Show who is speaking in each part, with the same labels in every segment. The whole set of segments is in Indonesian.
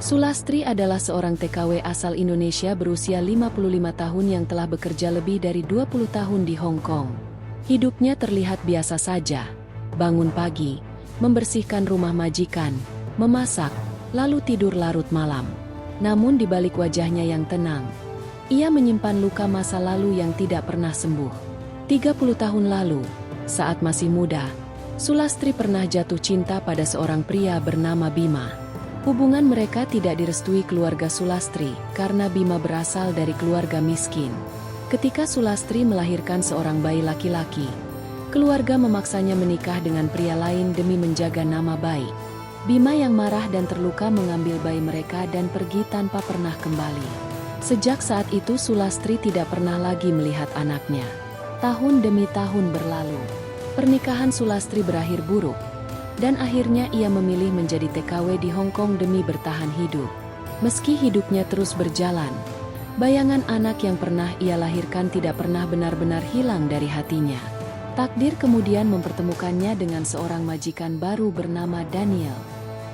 Speaker 1: Sulastri adalah seorang TKW asal Indonesia berusia 55 tahun yang telah bekerja lebih dari 20 tahun di Hong Kong. Hidupnya terlihat biasa saja. Bangun pagi, membersihkan rumah majikan, memasak, lalu tidur larut malam. Namun di balik wajahnya yang tenang, ia menyimpan luka masa lalu yang tidak pernah sembuh. 30 tahun lalu, saat masih muda, Sulastri pernah jatuh cinta pada seorang pria bernama Bima. Hubungan mereka tidak direstui keluarga Sulastri karena Bima berasal dari keluarga miskin. Ketika Sulastri melahirkan seorang bayi laki-laki, keluarga memaksanya menikah dengan pria lain demi menjaga nama baik. Bima yang marah dan terluka mengambil bayi mereka dan pergi tanpa pernah kembali. Sejak saat itu Sulastri tidak pernah lagi melihat anaknya. Tahun demi tahun berlalu. Pernikahan Sulastri berakhir buruk. Dan akhirnya ia memilih menjadi TKW di Hong Kong demi bertahan hidup. Meski hidupnya terus berjalan, bayangan anak yang pernah ia lahirkan tidak pernah benar-benar hilang dari hatinya. Takdir kemudian mempertemukannya dengan seorang majikan baru bernama Daniel.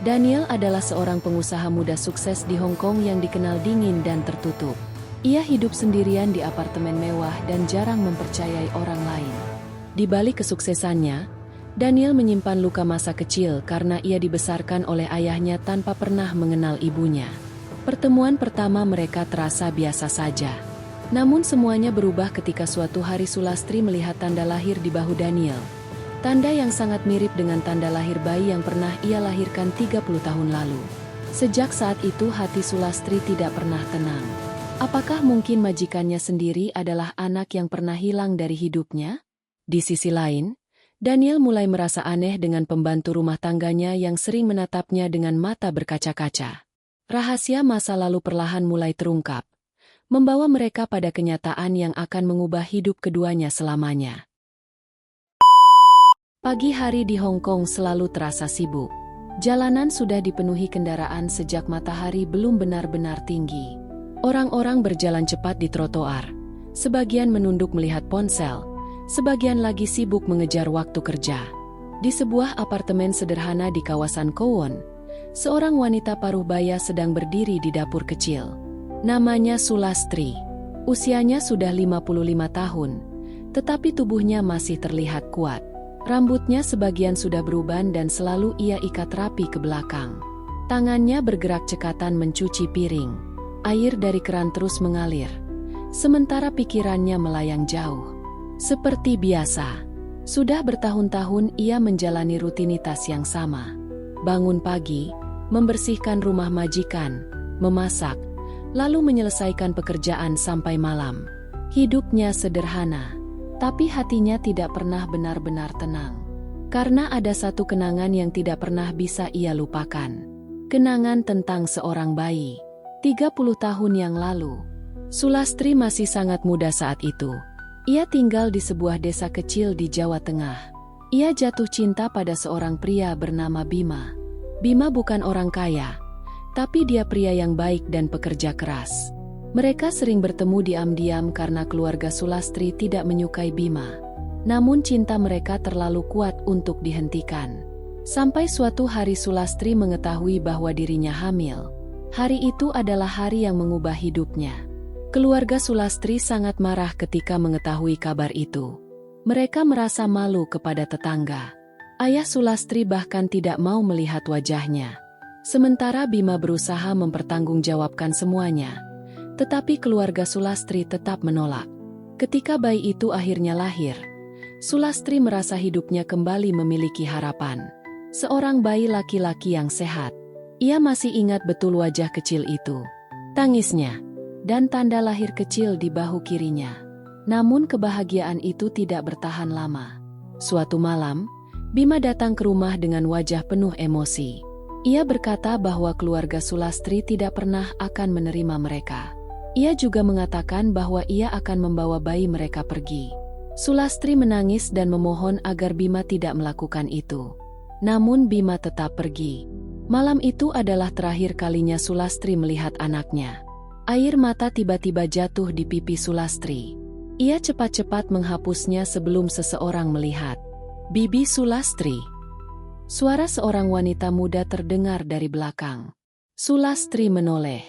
Speaker 1: Daniel adalah seorang pengusaha muda sukses di Hong Kong yang dikenal dingin dan tertutup. Ia hidup sendirian di apartemen mewah dan jarang mempercayai orang lain. Di balik kesuksesannya, Daniel menyimpan luka masa kecil karena ia dibesarkan oleh ayahnya tanpa pernah mengenal ibunya. Pertemuan pertama mereka terasa biasa saja. Namun semuanya berubah ketika suatu hari Sulastri melihat tanda lahir di bahu Daniel. Tanda yang sangat mirip dengan tanda lahir bayi yang pernah ia lahirkan 30 tahun lalu. Sejak saat itu hati Sulastri tidak pernah tenang. Apakah mungkin majikannya sendiri adalah anak yang pernah hilang dari hidupnya? Di sisi lain, Daniel mulai merasa aneh dengan pembantu rumah tangganya yang sering menatapnya dengan mata berkaca-kaca. Rahasia masa lalu perlahan mulai terungkap, membawa mereka pada kenyataan yang akan mengubah hidup keduanya selamanya. Pagi hari di Hong Kong selalu terasa sibuk. Jalanan sudah dipenuhi kendaraan sejak matahari belum benar-benar tinggi. Orang-orang berjalan cepat di trotoar, sebagian menunduk melihat ponsel, sebagian lagi sibuk mengejar waktu kerja. Di sebuah apartemen sederhana di kawasan Kowon, seorang wanita paruh baya sedang berdiri di dapur kecil. Namanya Sulastri. Usianya sudah 55 tahun, tetapi tubuhnya masih terlihat kuat. Rambutnya sebagian sudah beruban dan selalu ia ikat rapi ke belakang. Tangannya bergerak cekatan mencuci piring. Air dari keran terus mengalir, sementara pikirannya melayang jauh. Seperti biasa, sudah bertahun-tahun ia menjalani rutinitas yang sama. Bangun pagi, membersihkan rumah majikan, memasak, lalu menyelesaikan pekerjaan sampai malam. Hidupnya sederhana, tapi hatinya tidak pernah benar-benar tenang. Karena ada satu kenangan yang tidak pernah bisa ia lupakan. Kenangan tentang seorang bayi. 30 tahun yang lalu. Sulastri masih sangat muda saat itu. Ia tinggal di sebuah desa kecil di Jawa Tengah. Ia jatuh cinta pada seorang pria bernama Bima. Bima bukan orang kaya, tapi dia pria yang baik dan pekerja keras. Mereka sering bertemu diam-diam karena keluarga Sulastri tidak menyukai Bima. Namun cinta mereka terlalu kuat untuk dihentikan. Sampai suatu hari Sulastri mengetahui bahwa dirinya hamil. Hari itu adalah hari yang mengubah hidupnya. Keluarga Sulastri sangat marah ketika mengetahui kabar itu. Mereka merasa malu kepada tetangga. Ayah Sulastri bahkan tidak mau melihat wajahnya. Sementara Bima berusaha mempertanggungjawabkan semuanya. Tetapi keluarga Sulastri tetap menolak. Ketika bayi itu akhirnya lahir, Sulastri merasa hidupnya kembali memiliki harapan. Seorang bayi laki-laki yang sehat. Ia masih ingat betul wajah kecil itu. Tangisnya dan tanda lahir kecil di bahu kirinya. Namun kebahagiaan itu tidak bertahan lama. Suatu malam, Bima datang ke rumah dengan wajah penuh emosi. Ia berkata bahwa keluarga Sulastri tidak pernah akan menerima mereka. Ia juga mengatakan bahwa ia akan membawa bayi mereka pergi. Sulastri menangis dan memohon agar Bima tidak melakukan itu. Namun Bima tetap pergi. Malam itu adalah terakhir kalinya Sulastri melihat anaknya. Air mata tiba-tiba jatuh di pipi Sulastri. Ia cepat-cepat menghapusnya sebelum seseorang melihat. Bibi Sulastri. Suara seorang wanita muda terdengar dari belakang. Sulastri menoleh.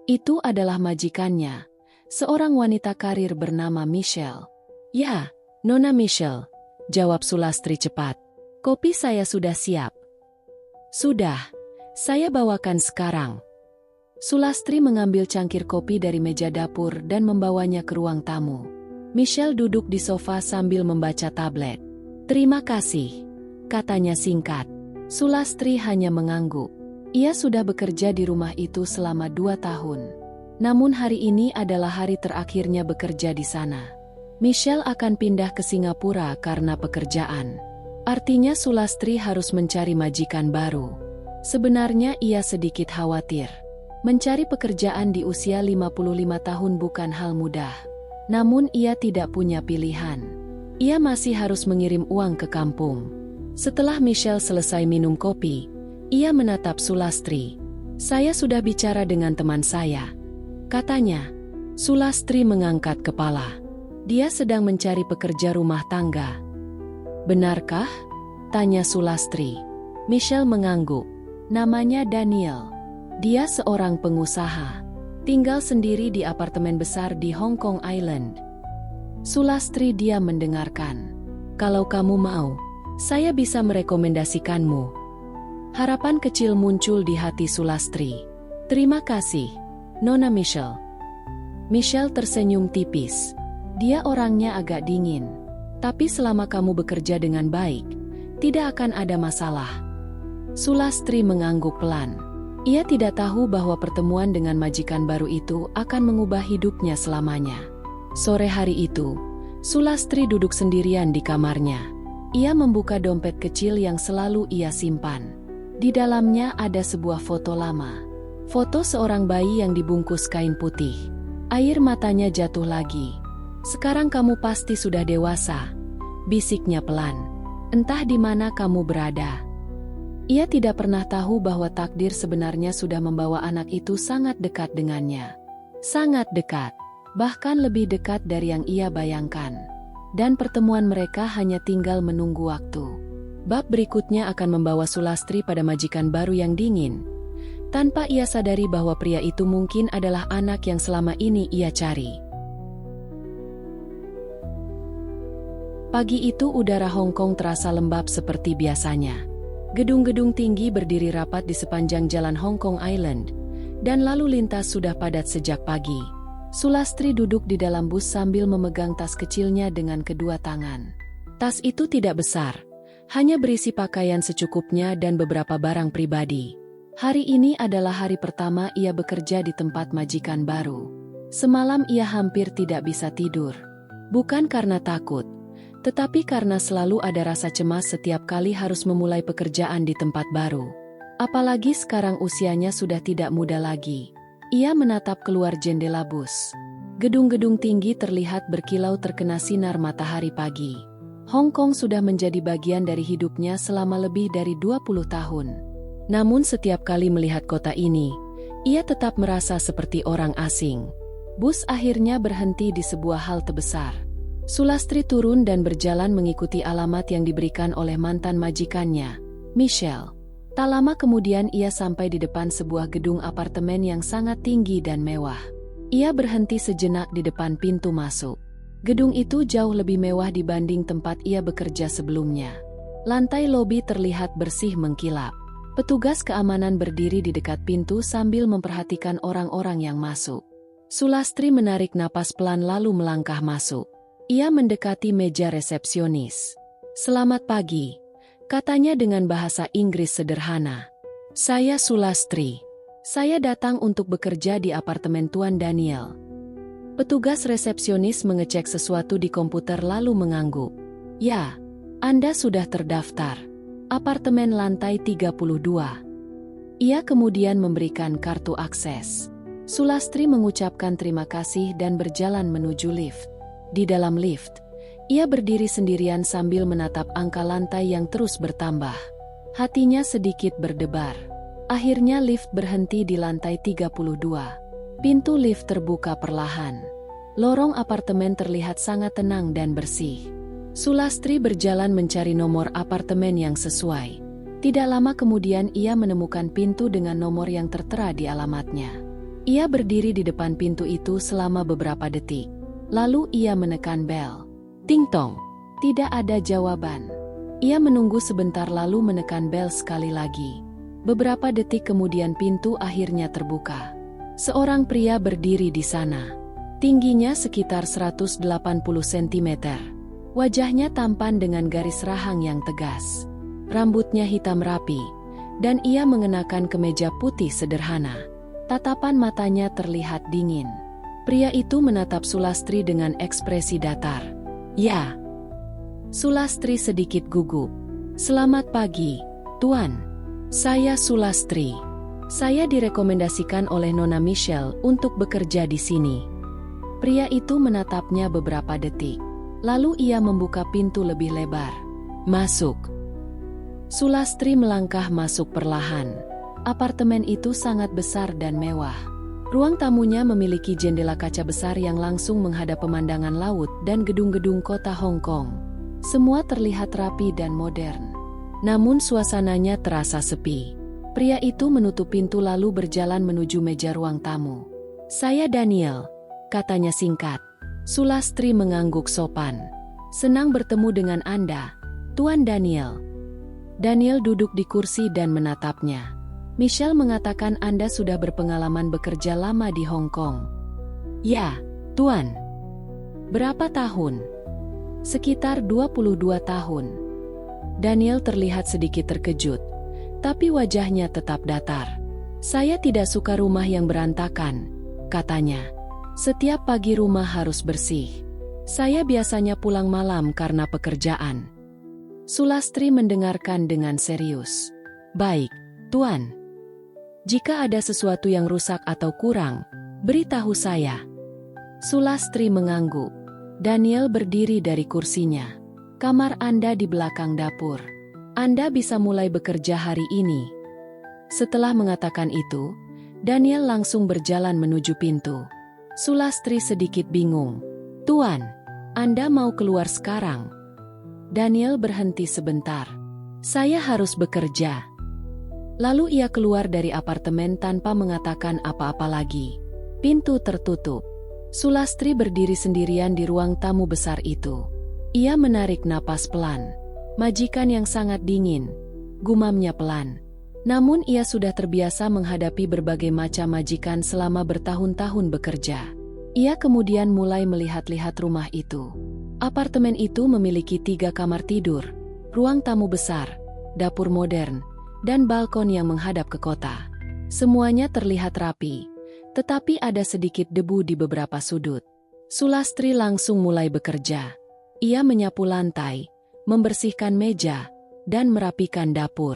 Speaker 1: Itu adalah majikannya, seorang wanita karir bernama Michelle. Ya, Nona Michelle, jawab Sulastri cepat. Kopi saya sudah siap. Sudah, saya bawakan sekarang. Sulastri mengambil cangkir kopi dari meja dapur dan membawanya ke ruang tamu. Michelle duduk di sofa sambil membaca tablet. Terima kasih, katanya singkat. Sulastri hanya mengangguk. Ia sudah bekerja di rumah itu selama 2 tahun. Namun hari ini adalah hari terakhirnya bekerja di sana. Michelle akan pindah ke Singapura karena pekerjaan. Artinya Sulastri harus mencari majikan baru. Sebenarnya ia sedikit khawatir. Mencari pekerjaan di usia 55 tahun bukan hal mudah. Namun ia tidak punya pilihan. Ia masih harus mengirim uang ke kampung. Setelah Michelle selesai minum kopi, ia menatap Sulastri. Saya sudah bicara dengan teman saya, katanya. Sulastri mengangkat kepala. Dia sedang mencari pekerja rumah tangga. Benarkah? Tanya Sulastri. Michelle mengangguk. Namanya Daniel. Dia seorang pengusaha. Tinggal sendiri di apartemen besar di Hong Kong Island. Sulastri diam mendengarkan. Kalau kamu mau, saya bisa merekomendasikanmu. Harapan kecil muncul di hati Sulastri. Terima kasih, Nona Michelle. Michelle tersenyum tipis. Dia orangnya agak dingin. Tapi selama kamu bekerja dengan baik, tidak akan ada masalah. Sulastri mengangguk pelan. Ia tidak tahu bahwa pertemuan dengan majikan baru itu akan mengubah hidupnya selamanya. Sore hari itu, Sulastri duduk sendirian di kamarnya. Ia membuka dompet kecil yang selalu ia simpan. Di dalamnya ada sebuah foto lama. Foto seorang bayi yang dibungkus kain putih. Air matanya jatuh lagi. Sekarang kamu pasti sudah dewasa, bisiknya pelan. Entah di mana kamu berada. Ia tidak pernah tahu bahwa takdir sebenarnya sudah membawa anak itu sangat dekat dengannya. Sangat dekat, bahkan lebih dekat dari yang ia bayangkan. Dan pertemuan mereka hanya tinggal menunggu waktu. Bab berikutnya akan membawa Sulastri pada majikan baru yang dingin. Tanpa ia sadari bahwa pria itu mungkin adalah anak yang selama ini ia cari. Pagi itu udara Hong Kong terasa lembab seperti biasanya. Gedung-gedung tinggi berdiri rapat di sepanjang jalan Hong Kong Island, dan lalu lintas sudah padat sejak pagi. Sulastri duduk di dalam bus sambil memegang tas kecilnya dengan kedua tangan. Tas itu tidak besar. Hanya berisi pakaian secukupnya dan beberapa barang pribadi. Hari ini adalah hari pertama ia bekerja di tempat majikan baru. Semalam ia hampir tidak bisa tidur. Bukan karena takut, tetapi karena selalu ada rasa cemas setiap kali harus memulai pekerjaan di tempat baru. Apalagi sekarang usianya sudah tidak muda lagi. Ia menatap keluar jendela bus. Gedung-gedung tinggi terlihat berkilau terkena sinar matahari pagi. Hong Kong sudah menjadi bagian dari hidupnya selama lebih dari 20 tahun. Namun setiap kali melihat kota ini, ia tetap merasa seperti orang asing. Bus akhirnya berhenti di sebuah halte besar. Sulastri turun dan berjalan mengikuti alamat yang diberikan oleh mantan majikannya, Michelle. Tak lama kemudian ia sampai di depan sebuah gedung apartemen yang sangat tinggi dan mewah. Ia berhenti sejenak di depan pintu masuk. Gedung itu jauh lebih mewah dibanding tempat ia bekerja sebelumnya. Lantai lobi terlihat bersih mengkilap. Petugas keamanan berdiri di dekat pintu sambil memperhatikan orang-orang yang masuk. Sulastri menarik napas pelan lalu melangkah masuk. Ia mendekati meja resepsionis. "Selamat pagi," katanya dengan bahasa Inggris sederhana. "Saya Sulastri. Saya datang untuk bekerja di apartemen Tuan Daniel." Petugas resepsionis mengecek sesuatu di komputer lalu mengangguk. "Ya, Anda sudah terdaftar. Apartemen lantai 32. Ia kemudian memberikan kartu akses. Sulastri mengucapkan terima kasih dan berjalan menuju lift. Di dalam lift, ia berdiri sendirian sambil menatap angka lantai yang terus bertambah. Hatinya sedikit berdebar. Akhirnya lift berhenti di lantai 32. Pintu lift terbuka perlahan. Lorong apartemen terlihat sangat tenang dan bersih. Sulastri berjalan mencari nomor apartemen yang sesuai. Tidak lama kemudian ia menemukan pintu dengan nomor yang tertera di alamatnya. Ia berdiri di depan pintu itu selama beberapa detik. Lalu ia menekan bel. Ting tong. Tidak ada jawaban. Ia menunggu sebentar lalu menekan bel sekali lagi. Beberapa detik kemudian pintu akhirnya terbuka. Seorang pria berdiri di sana. Tingginya sekitar 180 cm. Wajahnya tampan dengan garis rahang yang tegas. Rambutnya hitam rapi, dan ia mengenakan kemeja putih sederhana. Tatapan matanya terlihat dingin. Pria itu menatap Sulastri dengan ekspresi datar. "Ya." Sulastri sedikit gugup. "Selamat pagi, Tuan. Saya Sulastri. Saya direkomendasikan oleh Nona Michelle untuk bekerja di sini." Pria itu menatapnya beberapa detik. Lalu ia membuka pintu lebih lebar. "Masuk." Sulastri melangkah masuk perlahan. Apartemen itu sangat besar dan mewah. Ruang tamunya memiliki jendela kaca besar yang langsung menghadap pemandangan laut dan gedung-gedung kota Hong Kong. Semua terlihat rapi dan modern. Namun suasananya terasa sepi. Pria itu menutup pintu lalu berjalan menuju meja ruang tamu. "Saya Daniel," katanya singkat. Sulastri mengangguk sopan. "Senang bertemu dengan Anda, Tuan Daniel." Daniel duduk di kursi dan menatapnya. "Michelle mengatakan Anda sudah berpengalaman bekerja lama di Hong Kong." "Ya, Tuan." "Berapa tahun?" "Sekitar 22 tahun." Daniel terlihat sedikit terkejut, tapi wajahnya tetap datar. "Saya tidak suka rumah yang berantakan," katanya. "Setiap pagi rumah harus bersih. Saya biasanya pulang malam karena pekerjaan." Sulastri mendengarkan dengan serius. "Baik, Tuan. Jika ada sesuatu yang rusak atau kurang, beritahu saya." Sulastri mengangguk. Daniel berdiri dari kursinya. "Kamar Anda di belakang dapur. Anda bisa mulai bekerja hari ini." Setelah mengatakan itu, Daniel langsung berjalan menuju pintu. Sulastri sedikit bingung. "Tuan, Anda mau keluar sekarang?" Daniel berhenti sebentar. "Saya harus bekerja." Lalu ia keluar dari apartemen tanpa mengatakan apa-apa lagi. Pintu tertutup. Sulastri berdiri sendirian di ruang tamu besar itu. Ia menarik napas pelan. "Majikan yang sangat dingin," gumamnya pelan. Namun ia sudah terbiasa menghadapi berbagai macam majikan selama bertahun-tahun bekerja. Ia kemudian mulai melihat-lihat rumah itu. Apartemen itu memiliki 3 kamar tidur, ruang tamu besar, dapur modern, dan balkon yang menghadap ke kota. Semuanya terlihat rapi, tetapi ada sedikit debu di beberapa sudut. Sulastri langsung mulai bekerja. Ia menyapu lantai, membersihkan meja, dan merapikan dapur.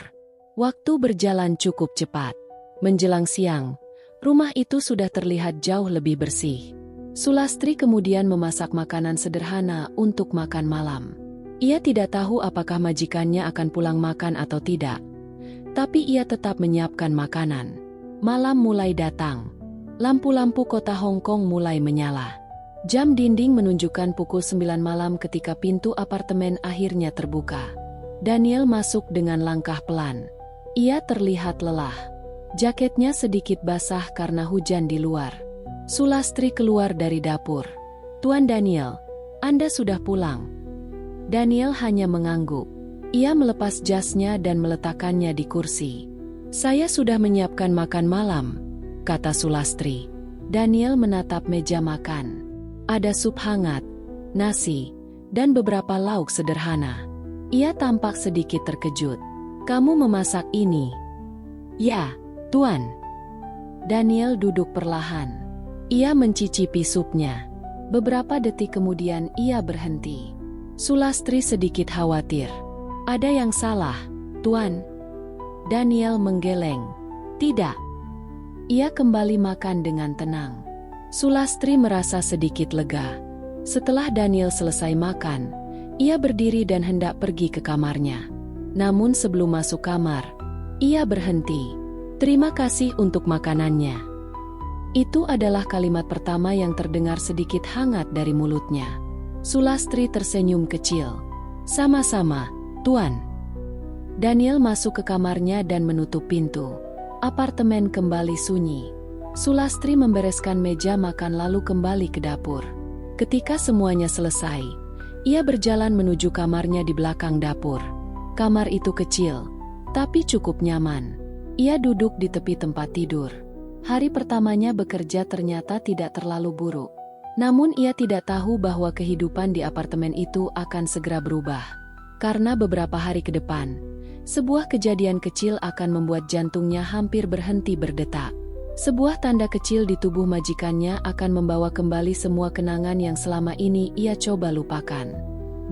Speaker 1: Waktu berjalan cukup cepat. Menjelang siang, rumah itu sudah terlihat jauh lebih bersih. Sulastri kemudian memasak makanan sederhana untuk makan malam. Ia tidak tahu apakah majikannya akan pulang makan atau tidak. Tapi ia tetap menyiapkan makanan. Malam mulai datang. Lampu-lampu kota Hong Kong mulai menyala. Jam dinding menunjukkan pukul 9 malam ketika pintu apartemen akhirnya terbuka. Daniel masuk dengan langkah pelan. Ia terlihat lelah. Jaketnya sedikit basah karena hujan di luar. Sulastri keluar dari dapur. "Tuan Daniel, Anda sudah pulang." Daniel hanya mengangguk. Ia melepas jasnya dan meletakkannya di kursi. "Saya sudah menyiapkan makan malam," kata Sulastri. Daniel menatap meja makan. Ada sup hangat, nasi, dan beberapa lauk sederhana. Ia tampak sedikit terkejut. "Kamu memasak ini?" "Ya, Tuan." Daniel duduk perlahan. Ia mencicipi supnya. Beberapa detik kemudian ia berhenti. Sulastri sedikit khawatir. "Ada yang salah, Tuan?" Daniel menggeleng. "Tidak." Ia kembali makan dengan tenang. Sulastri merasa sedikit lega. Setelah Daniel selesai makan, ia berdiri dan hendak pergi ke kamarnya. Namun sebelum masuk kamar, ia berhenti. "Terima kasih untuk makanannya." Itu adalah kalimat pertama yang terdengar sedikit hangat dari mulutnya. Sulastri tersenyum kecil. "Sama-sama, Tuan." Daniel masuk ke kamarnya dan menutup pintu. Apartemen kembali sunyi. Sulastri membereskan meja makan lalu kembali ke dapur. Ketika semuanya selesai, ia berjalan menuju kamarnya di belakang dapur. Kamar itu kecil, tapi cukup nyaman. Ia duduk di tepi tempat tidur. Hari pertamanya bekerja ternyata tidak terlalu buruk. Namun ia tidak tahu bahwa kehidupan di apartemen itu akan segera berubah. Karena beberapa hari ke depan, sebuah kejadian kecil akan membuat jantungnya hampir berhenti berdetak. Sebuah tanda kecil di tubuh majikannya akan membawa kembali semua kenangan yang selama ini ia coba lupakan.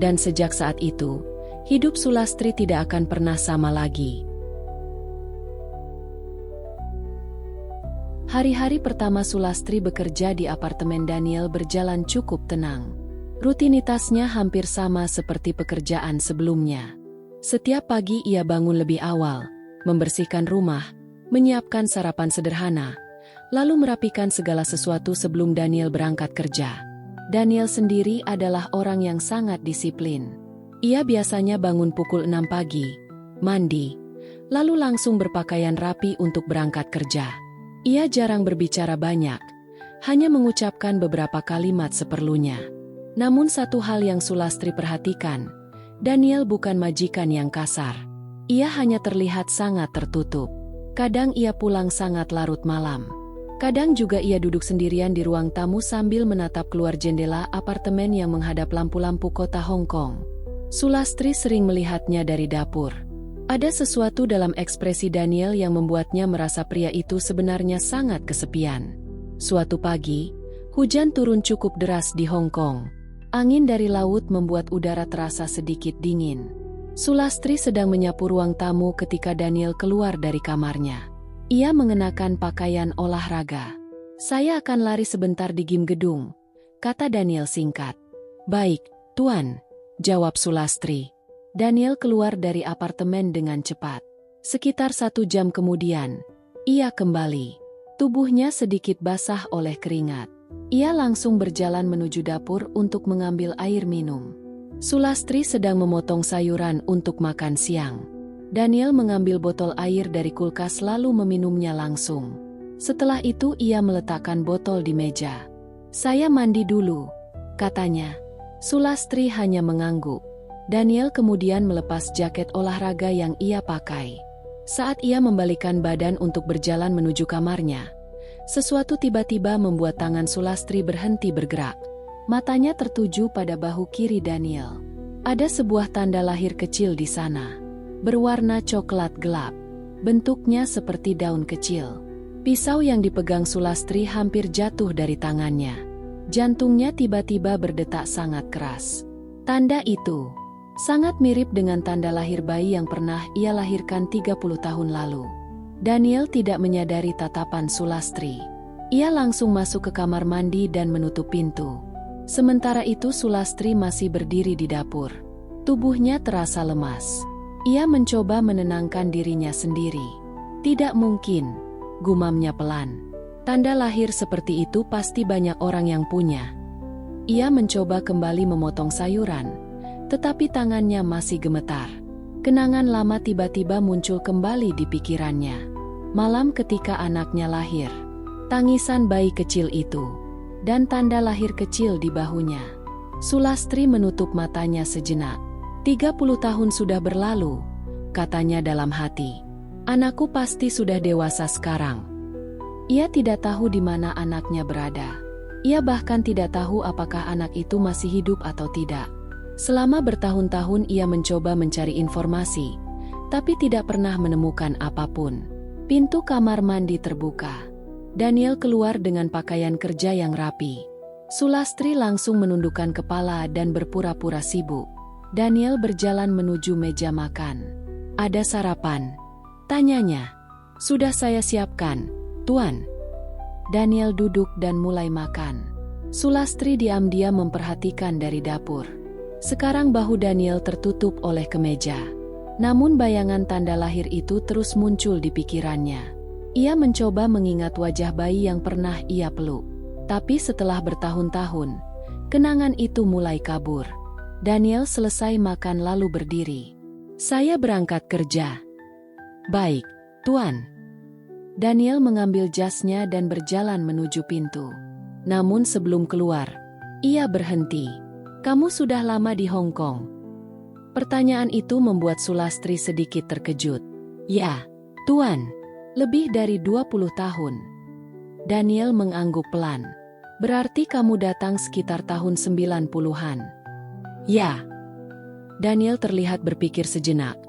Speaker 1: Dan sejak saat itu, hidup Sulastri tidak akan pernah sama lagi. Hari-hari pertama Sulastri bekerja di apartemen Daniel berjalan cukup tenang. Rutinitasnya hampir sama seperti pekerjaan sebelumnya. Setiap pagi ia bangun lebih awal, membersihkan rumah, menyiapkan sarapan sederhana, lalu merapikan segala sesuatu sebelum Daniel berangkat kerja. Daniel sendiri adalah orang yang sangat disiplin. Ia biasanya bangun pukul 6 pagi, mandi, lalu langsung berpakaian rapi untuk berangkat kerja. Ia jarang berbicara banyak, hanya mengucapkan beberapa kalimat seperlunya. Namun satu hal yang Sulastri perhatikan, Daniel bukan majikan yang kasar. Ia hanya terlihat sangat tertutup. Kadang ia pulang sangat larut malam. Kadang juga ia duduk sendirian di ruang tamu sambil menatap keluar jendela apartemen yang menghadap lampu-lampu kota Hong Kong. Sulastri sering melihatnya dari dapur. Ada sesuatu dalam ekspresi Daniel yang membuatnya merasa pria itu sebenarnya sangat kesepian. Suatu pagi, hujan turun cukup deras di Hong Kong. Angin dari laut membuat udara terasa sedikit dingin. Sulastri sedang menyapu ruang tamu ketika Daniel keluar dari kamarnya. Ia mengenakan pakaian olahraga. "Saya akan lari sebentar di gym gedung," kata Daniel singkat. "Baik, Tuan," jawab Sulastri. Daniel keluar dari apartemen dengan cepat. Sekitar 1 jam kemudian, ia kembali. Tubuhnya sedikit basah oleh keringat. Ia langsung berjalan menuju dapur untuk mengambil air minum. Sulastri sedang memotong sayuran untuk makan siang. Daniel mengambil botol air dari kulkas lalu meminumnya langsung. Setelah itu ia meletakkan botol di meja. "Saya mandi dulu," katanya. Sulastri hanya mengangguk. Daniel kemudian melepas jaket olahraga yang ia pakai. Saat ia membalikkan badan untuk berjalan menuju kamarnya, sesuatu tiba-tiba membuat tangan Sulastri berhenti bergerak. Matanya tertuju pada bahu kiri Daniel. Ada sebuah tanda lahir kecil di sana. Berwarna coklat gelap. Bentuknya seperti daun kecil. Pisau yang dipegang Sulastri hampir jatuh dari tangannya. Jantungnya tiba-tiba berdetak sangat keras. Tanda itu sangat mirip dengan tanda lahir bayi yang pernah ia lahirkan 30 tahun lalu. Daniel tidak menyadari tatapan Sulastri. Ia langsung masuk ke kamar mandi dan menutup pintu. Sementara itu Sulastri masih berdiri di dapur. Tubuhnya terasa lemas. Ia mencoba menenangkan dirinya sendiri. "Tidak mungkin," gumamnya pelan. "Tanda lahir seperti itu pasti banyak orang yang punya." Ia mencoba kembali memotong sayuran, tetapi tangannya masih gemetar. Kenangan lama tiba-tiba muncul kembali di pikirannya. Malam ketika anaknya lahir. Tangisan bayi kecil itu. Dan tanda lahir kecil di bahunya. Sulastri menutup matanya sejenak. 30 tahun sudah berlalu, katanya dalam hati. "Anakku pasti sudah dewasa sekarang." Ia tidak tahu di mana anaknya berada. Ia bahkan tidak tahu apakah anak itu masih hidup atau tidak. Selama bertahun-tahun ia mencoba mencari informasi, tapi tidak pernah menemukan apapun. Pintu kamar mandi terbuka. Daniel keluar dengan pakaian kerja yang rapi. Sulastri langsung menundukkan kepala dan berpura-pura sibuk. Daniel berjalan menuju meja makan. "Ada sarapan?" tanyanya. "Sudah saya siapkan, Tuan." Daniel duduk dan mulai makan. Sulastri diam-diam memperhatikan dari dapur. Sekarang bahu Daniel tertutup oleh kemeja. Namun bayangan tanda lahir itu terus muncul di pikirannya. Ia mencoba mengingat wajah bayi yang pernah ia peluk. Tapi setelah bertahun-tahun, kenangan itu mulai kabur. Daniel selesai makan lalu berdiri. Saya berangkat kerja. Baik, Tuan. Daniel mengambil jasnya dan berjalan menuju pintu. Namun sebelum keluar, ia berhenti. Kamu sudah lama di Hong Kong? Pertanyaan itu membuat Sulastri sedikit terkejut. Ya, Tuan. Lebih dari 20 tahun. Daniel mengangguk pelan. Berarti kamu datang sekitar tahun 90-an. Ya. Daniel terlihat berpikir sejenak.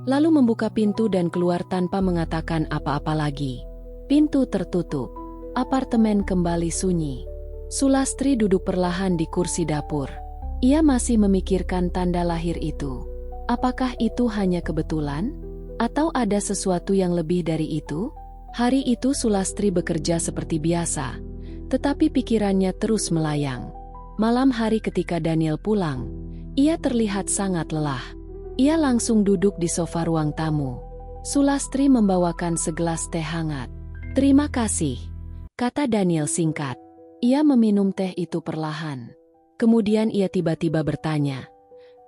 Speaker 1: Lalu membuka pintu dan keluar tanpa mengatakan apa-apa lagi. Pintu tertutup. Apartemen kembali sunyi. Sulastri duduk perlahan di kursi dapur. Ia masih memikirkan tanda lahir itu. Apakah itu hanya kebetulan? Atau ada sesuatu yang lebih dari itu? Hari itu Sulastri bekerja seperti biasa. Tetapi pikirannya terus melayang. Malam hari ketika Daniel pulang, ia terlihat sangat lelah. Ia langsung duduk di sofa ruang tamu. Sulastri membawakan segelas teh hangat. Terima kasih, kata Daniel singkat. Ia meminum teh itu perlahan. Kemudian ia tiba-tiba bertanya,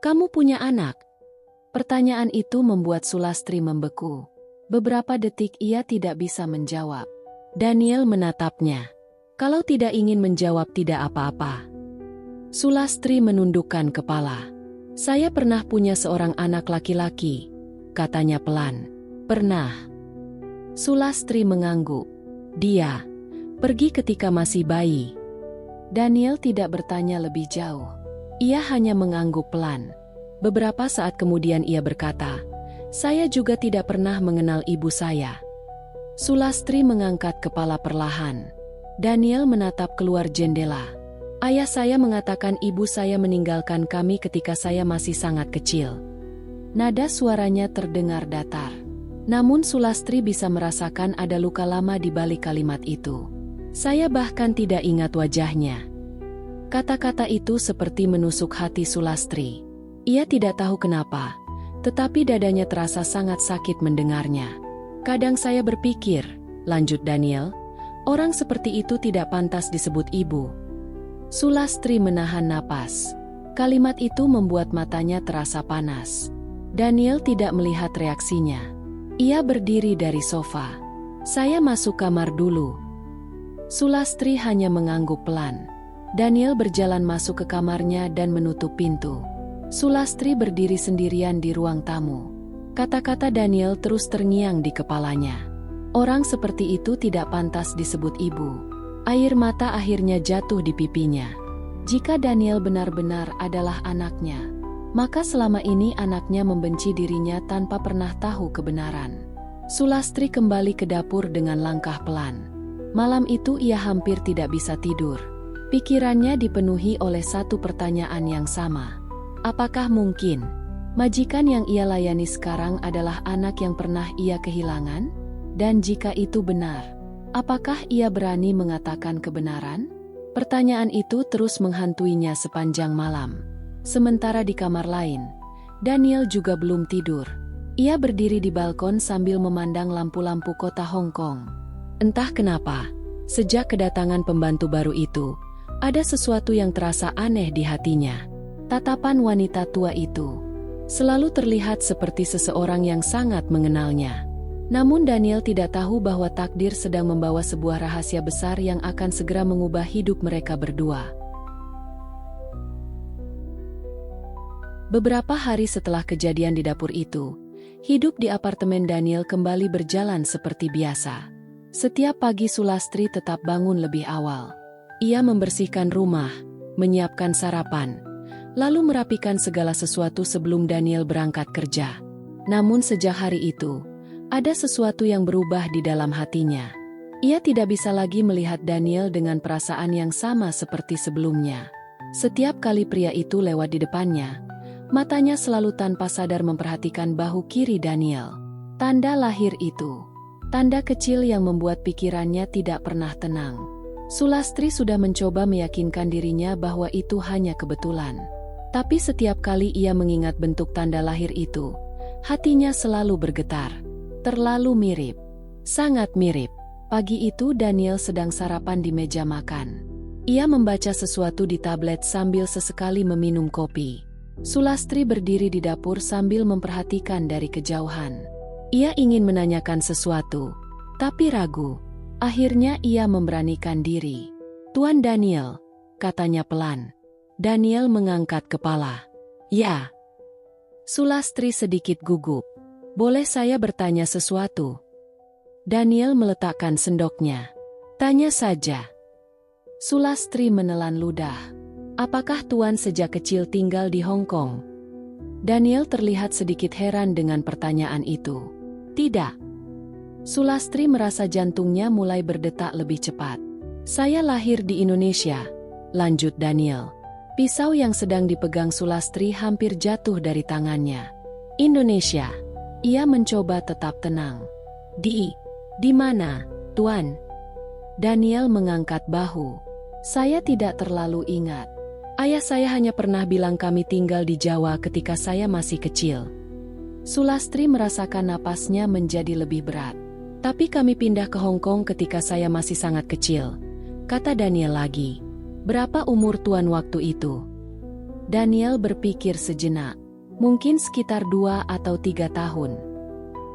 Speaker 1: "Kamu punya anak?" Pertanyaan itu membuat Sulastri membeku. Beberapa detik ia tidak bisa menjawab. Daniel menatapnya. Kalau tidak ingin menjawab tidak apa-apa. Sulastri menundukkan kepala. Saya pernah punya seorang anak laki-laki, katanya pelan. Pernah. Sulastri mengangguk. Dia pergi ketika masih bayi. Daniel tidak bertanya lebih jauh. Ia hanya mengangguk pelan. Beberapa saat kemudian ia berkata, saya juga tidak pernah mengenal ibu saya. Sulastri mengangkat kepala perlahan. Daniel menatap keluar jendela. Ayah saya mengatakan ibu saya meninggalkan kami ketika saya masih sangat kecil. Nada suaranya terdengar datar. Namun Sulastri bisa merasakan ada luka lama di balik kalimat itu. Saya bahkan tidak ingat wajahnya. Kata-kata itu seperti menusuk hati Sulastri. Ia tidak tahu kenapa, tetapi dadanya terasa sangat sakit mendengarnya. Kadang saya berpikir, lanjut Daniel, orang seperti itu tidak pantas disebut ibu. Sulastri menahan napas. Kalimat itu membuat matanya terasa panas. Daniel tidak melihat reaksinya. Ia berdiri dari sofa. Saya masuk kamar dulu. Sulastri hanya mengangguk pelan. Daniel berjalan masuk ke kamarnya dan menutup pintu. Sulastri berdiri sendirian di ruang tamu. Kata-kata Daniel terus terngiang di kepalanya. Orang seperti itu tidak pantas disebut ibu. Air mata akhirnya jatuh di pipinya. Jika Daniel benar-benar adalah anaknya, maka selama ini anaknya membenci dirinya tanpa pernah tahu kebenaran. Sulastri kembali ke dapur dengan langkah pelan. Malam itu ia hampir tidak bisa tidur. Pikirannya dipenuhi oleh satu pertanyaan yang sama. Apakah mungkin majikan yang ia layani sekarang adalah anak yang pernah ia kehilangan? Dan jika itu benar, apakah ia berani mengatakan kebenaran? Pertanyaan itu terus menghantuinya sepanjang malam. Sementara di kamar lain, Daniel juga belum tidur. Ia berdiri di balkon sambil memandang lampu-lampu kota Hong Kong. Entah kenapa, sejak kedatangan pembantu baru itu, ada sesuatu yang terasa aneh di hatinya. Tatapan wanita tua itu selalu terlihat seperti seseorang yang sangat mengenalnya. Namun Daniel tidak tahu bahwa takdir sedang membawa sebuah rahasia besar yang akan segera mengubah hidup mereka berdua. Beberapa hari setelah kejadian di dapur itu, hidup di apartemen Daniel kembali berjalan seperti biasa. Setiap pagi Sulastri tetap bangun lebih awal. Ia membersihkan rumah, menyiapkan sarapan, lalu merapikan segala sesuatu sebelum Daniel berangkat kerja. Namun sejak hari itu, ada sesuatu yang berubah di dalam hatinya. Ia tidak bisa lagi melihat Daniel dengan perasaan yang sama seperti sebelumnya. Setiap kali pria itu lewat di depannya, matanya selalu tanpa sadar memperhatikan bahu kiri Daniel. Tanda lahir itu, tanda kecil yang membuat pikirannya tidak pernah tenang. Sulastri sudah mencoba meyakinkan dirinya bahwa itu hanya kebetulan. Tapi setiap kali ia mengingat bentuk tanda lahir itu, hatinya selalu bergetar. Terlalu mirip. Sangat mirip. Pagi itu Daniel sedang sarapan di meja makan. Ia membaca sesuatu di tablet sambil sesekali meminum kopi. Sulastri berdiri di dapur sambil memperhatikan dari kejauhan. Ia ingin menanyakan sesuatu, tapi ragu. Akhirnya ia memberanikan diri. "Tuan Daniel," katanya pelan. Daniel mengangkat kepala. "Ya." Sulastri sedikit gugup. "Boleh saya bertanya sesuatu?" Daniel meletakkan sendoknya. "Tanya saja." Sulastri menelan ludah. "Apakah Tuan sejak kecil tinggal di Hong Kong?" Daniel terlihat sedikit heran dengan pertanyaan itu. "Tidak." Sulastri merasa jantungnya mulai berdetak lebih cepat. "Saya lahir di Indonesia," lanjut Daniel. Pisau yang sedang dipegang Sulastri hampir jatuh dari tangannya. "Indonesia." Ia mencoba tetap tenang. Di mana, Tuan?" Daniel mengangkat bahu. "Saya tidak terlalu ingat. Ayah saya hanya pernah bilang kami tinggal di Jawa ketika saya masih kecil." Sulastri merasakan napasnya menjadi lebih berat. "Tapi kami pindah ke Hong Kong ketika saya masih sangat kecil," kata Daniel lagi. "Berapa umur Tuan waktu itu?" Daniel berpikir sejenak. Mungkin sekitar 2 atau 3 tahun.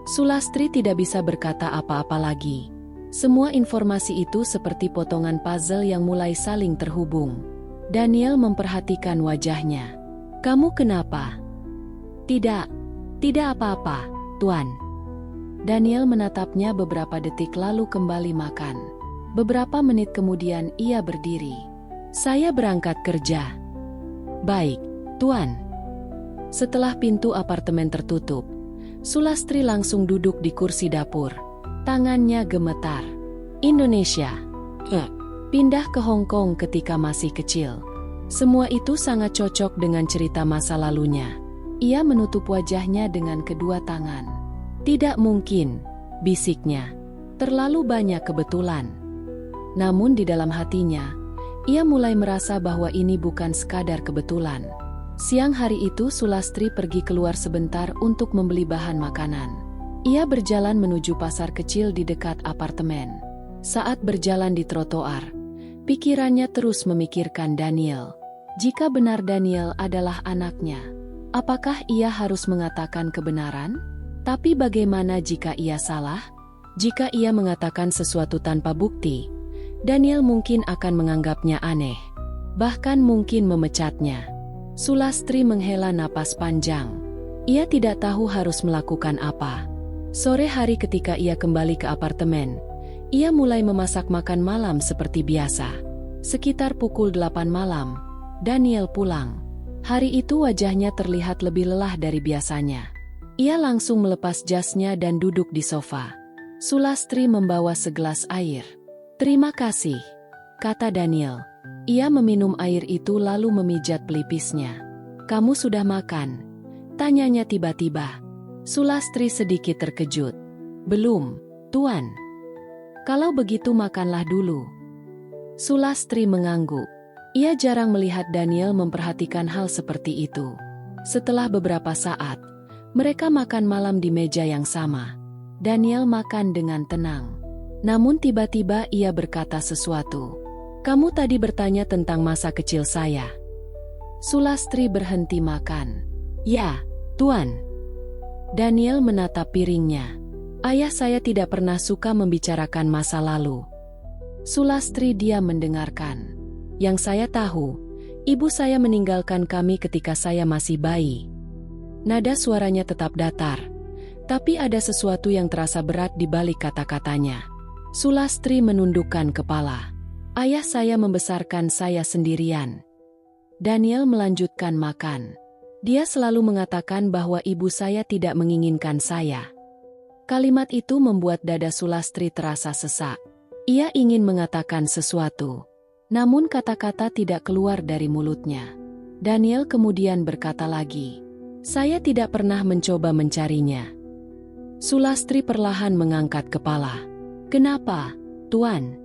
Speaker 1: Sulastri tidak bisa berkata apa-apa lagi. Semua informasi itu seperti potongan puzzle yang mulai saling terhubung. Daniel memperhatikan wajahnya. "Kamu kenapa?" Tidak apa-apa, Tuan." Daniel menatapnya beberapa detik lalu kembali makan. Beberapa menit kemudian ia berdiri. "Saya berangkat kerja." "Baik, Tuan." Setelah pintu apartemen tertutup, Sulastri langsung duduk di kursi dapur. Tangannya gemetar. Indonesia. Pindah ke Hong Kong ketika masih kecil. Semua itu sangat cocok dengan cerita masa lalunya. Ia menutup wajahnya dengan kedua tangan. "Tidak mungkin," bisiknya. "Terlalu banyak kebetulan." Namun di dalam hatinya, ia mulai merasa bahwa ini bukan sekadar kebetulan. Siang hari itu Sulastri pergi keluar sebentar untuk membeli bahan makanan. Ia berjalan menuju pasar kecil di dekat apartemen. Saat berjalan di trotoar, pikirannya terus memikirkan Daniel. Jika benar Daniel adalah anaknya, apakah ia harus mengatakan kebenaran? Tapi bagaimana jika ia salah? Jika ia mengatakan sesuatu tanpa bukti, Daniel mungkin akan menganggapnya aneh, bahkan mungkin memecatnya. Sulastri menghela napas panjang. Ia tidak tahu harus melakukan apa. Sore hari ketika ia kembali ke apartemen, ia mulai memasak makan malam seperti biasa. Sekitar pukul 8 malam, Daniel pulang. Hari itu wajahnya terlihat lebih lelah dari biasanya. Ia langsung melepas jasnya dan duduk di sofa. Sulastri membawa segelas air. "Terima kasih," kata Daniel. Ia meminum air itu lalu memijat pelipisnya. "Kamu sudah makan?" tanyanya tiba-tiba. Sulastri sedikit terkejut. "Belum, Tuan." "Kalau begitu makanlah dulu." Sulastri mengangguk. Ia jarang melihat Daniel memperhatikan hal seperti itu. Setelah beberapa saat, mereka makan malam di meja yang sama. Daniel makan dengan tenang. Namun tiba-tiba ia berkata sesuatu. "Kamu tadi bertanya tentang masa kecil saya." Sulastri berhenti makan. "Ya, Tuan." Daniel menatap piringnya. "Ayah saya tidak pernah suka membicarakan masa lalu." Sulastri diam mendengarkan. "Yang saya tahu, ibu saya meninggalkan kami ketika saya masih bayi." Nada suaranya tetap datar, tapi ada sesuatu yang terasa berat di balik kata-katanya. Sulastri menundukkan kepala. "Ayah saya membesarkan saya sendirian." Daniel melanjutkan makan. "Dia selalu mengatakan bahwa ibu saya tidak menginginkan saya." Kalimat itu membuat dada Sulastri terasa sesak. Ia ingin mengatakan sesuatu, namun kata-kata tidak keluar dari mulutnya. Daniel kemudian berkata lagi, "Saya tidak pernah mencoba mencarinya." Sulastri perlahan mengangkat kepala. "Kenapa, Tuan?"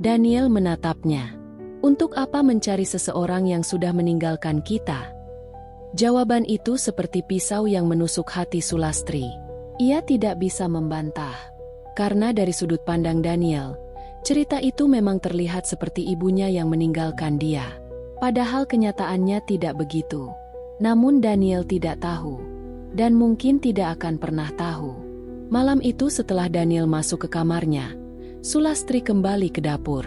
Speaker 1: Daniel menatapnya. "Untuk apa mencari seseorang yang sudah meninggalkan kita?" Jawaban itu seperti pisau yang menusuk hati Sulastri. Ia tidak bisa membantah. Karena dari sudut pandang Daniel, cerita itu memang terlihat seperti ibunya yang meninggalkan dia. Padahal kenyataannya tidak begitu. Namun Daniel tidak tahu, dan mungkin tidak akan pernah tahu. Malam itu setelah Daniel masuk ke kamarnya, Sulastri kembali ke dapur.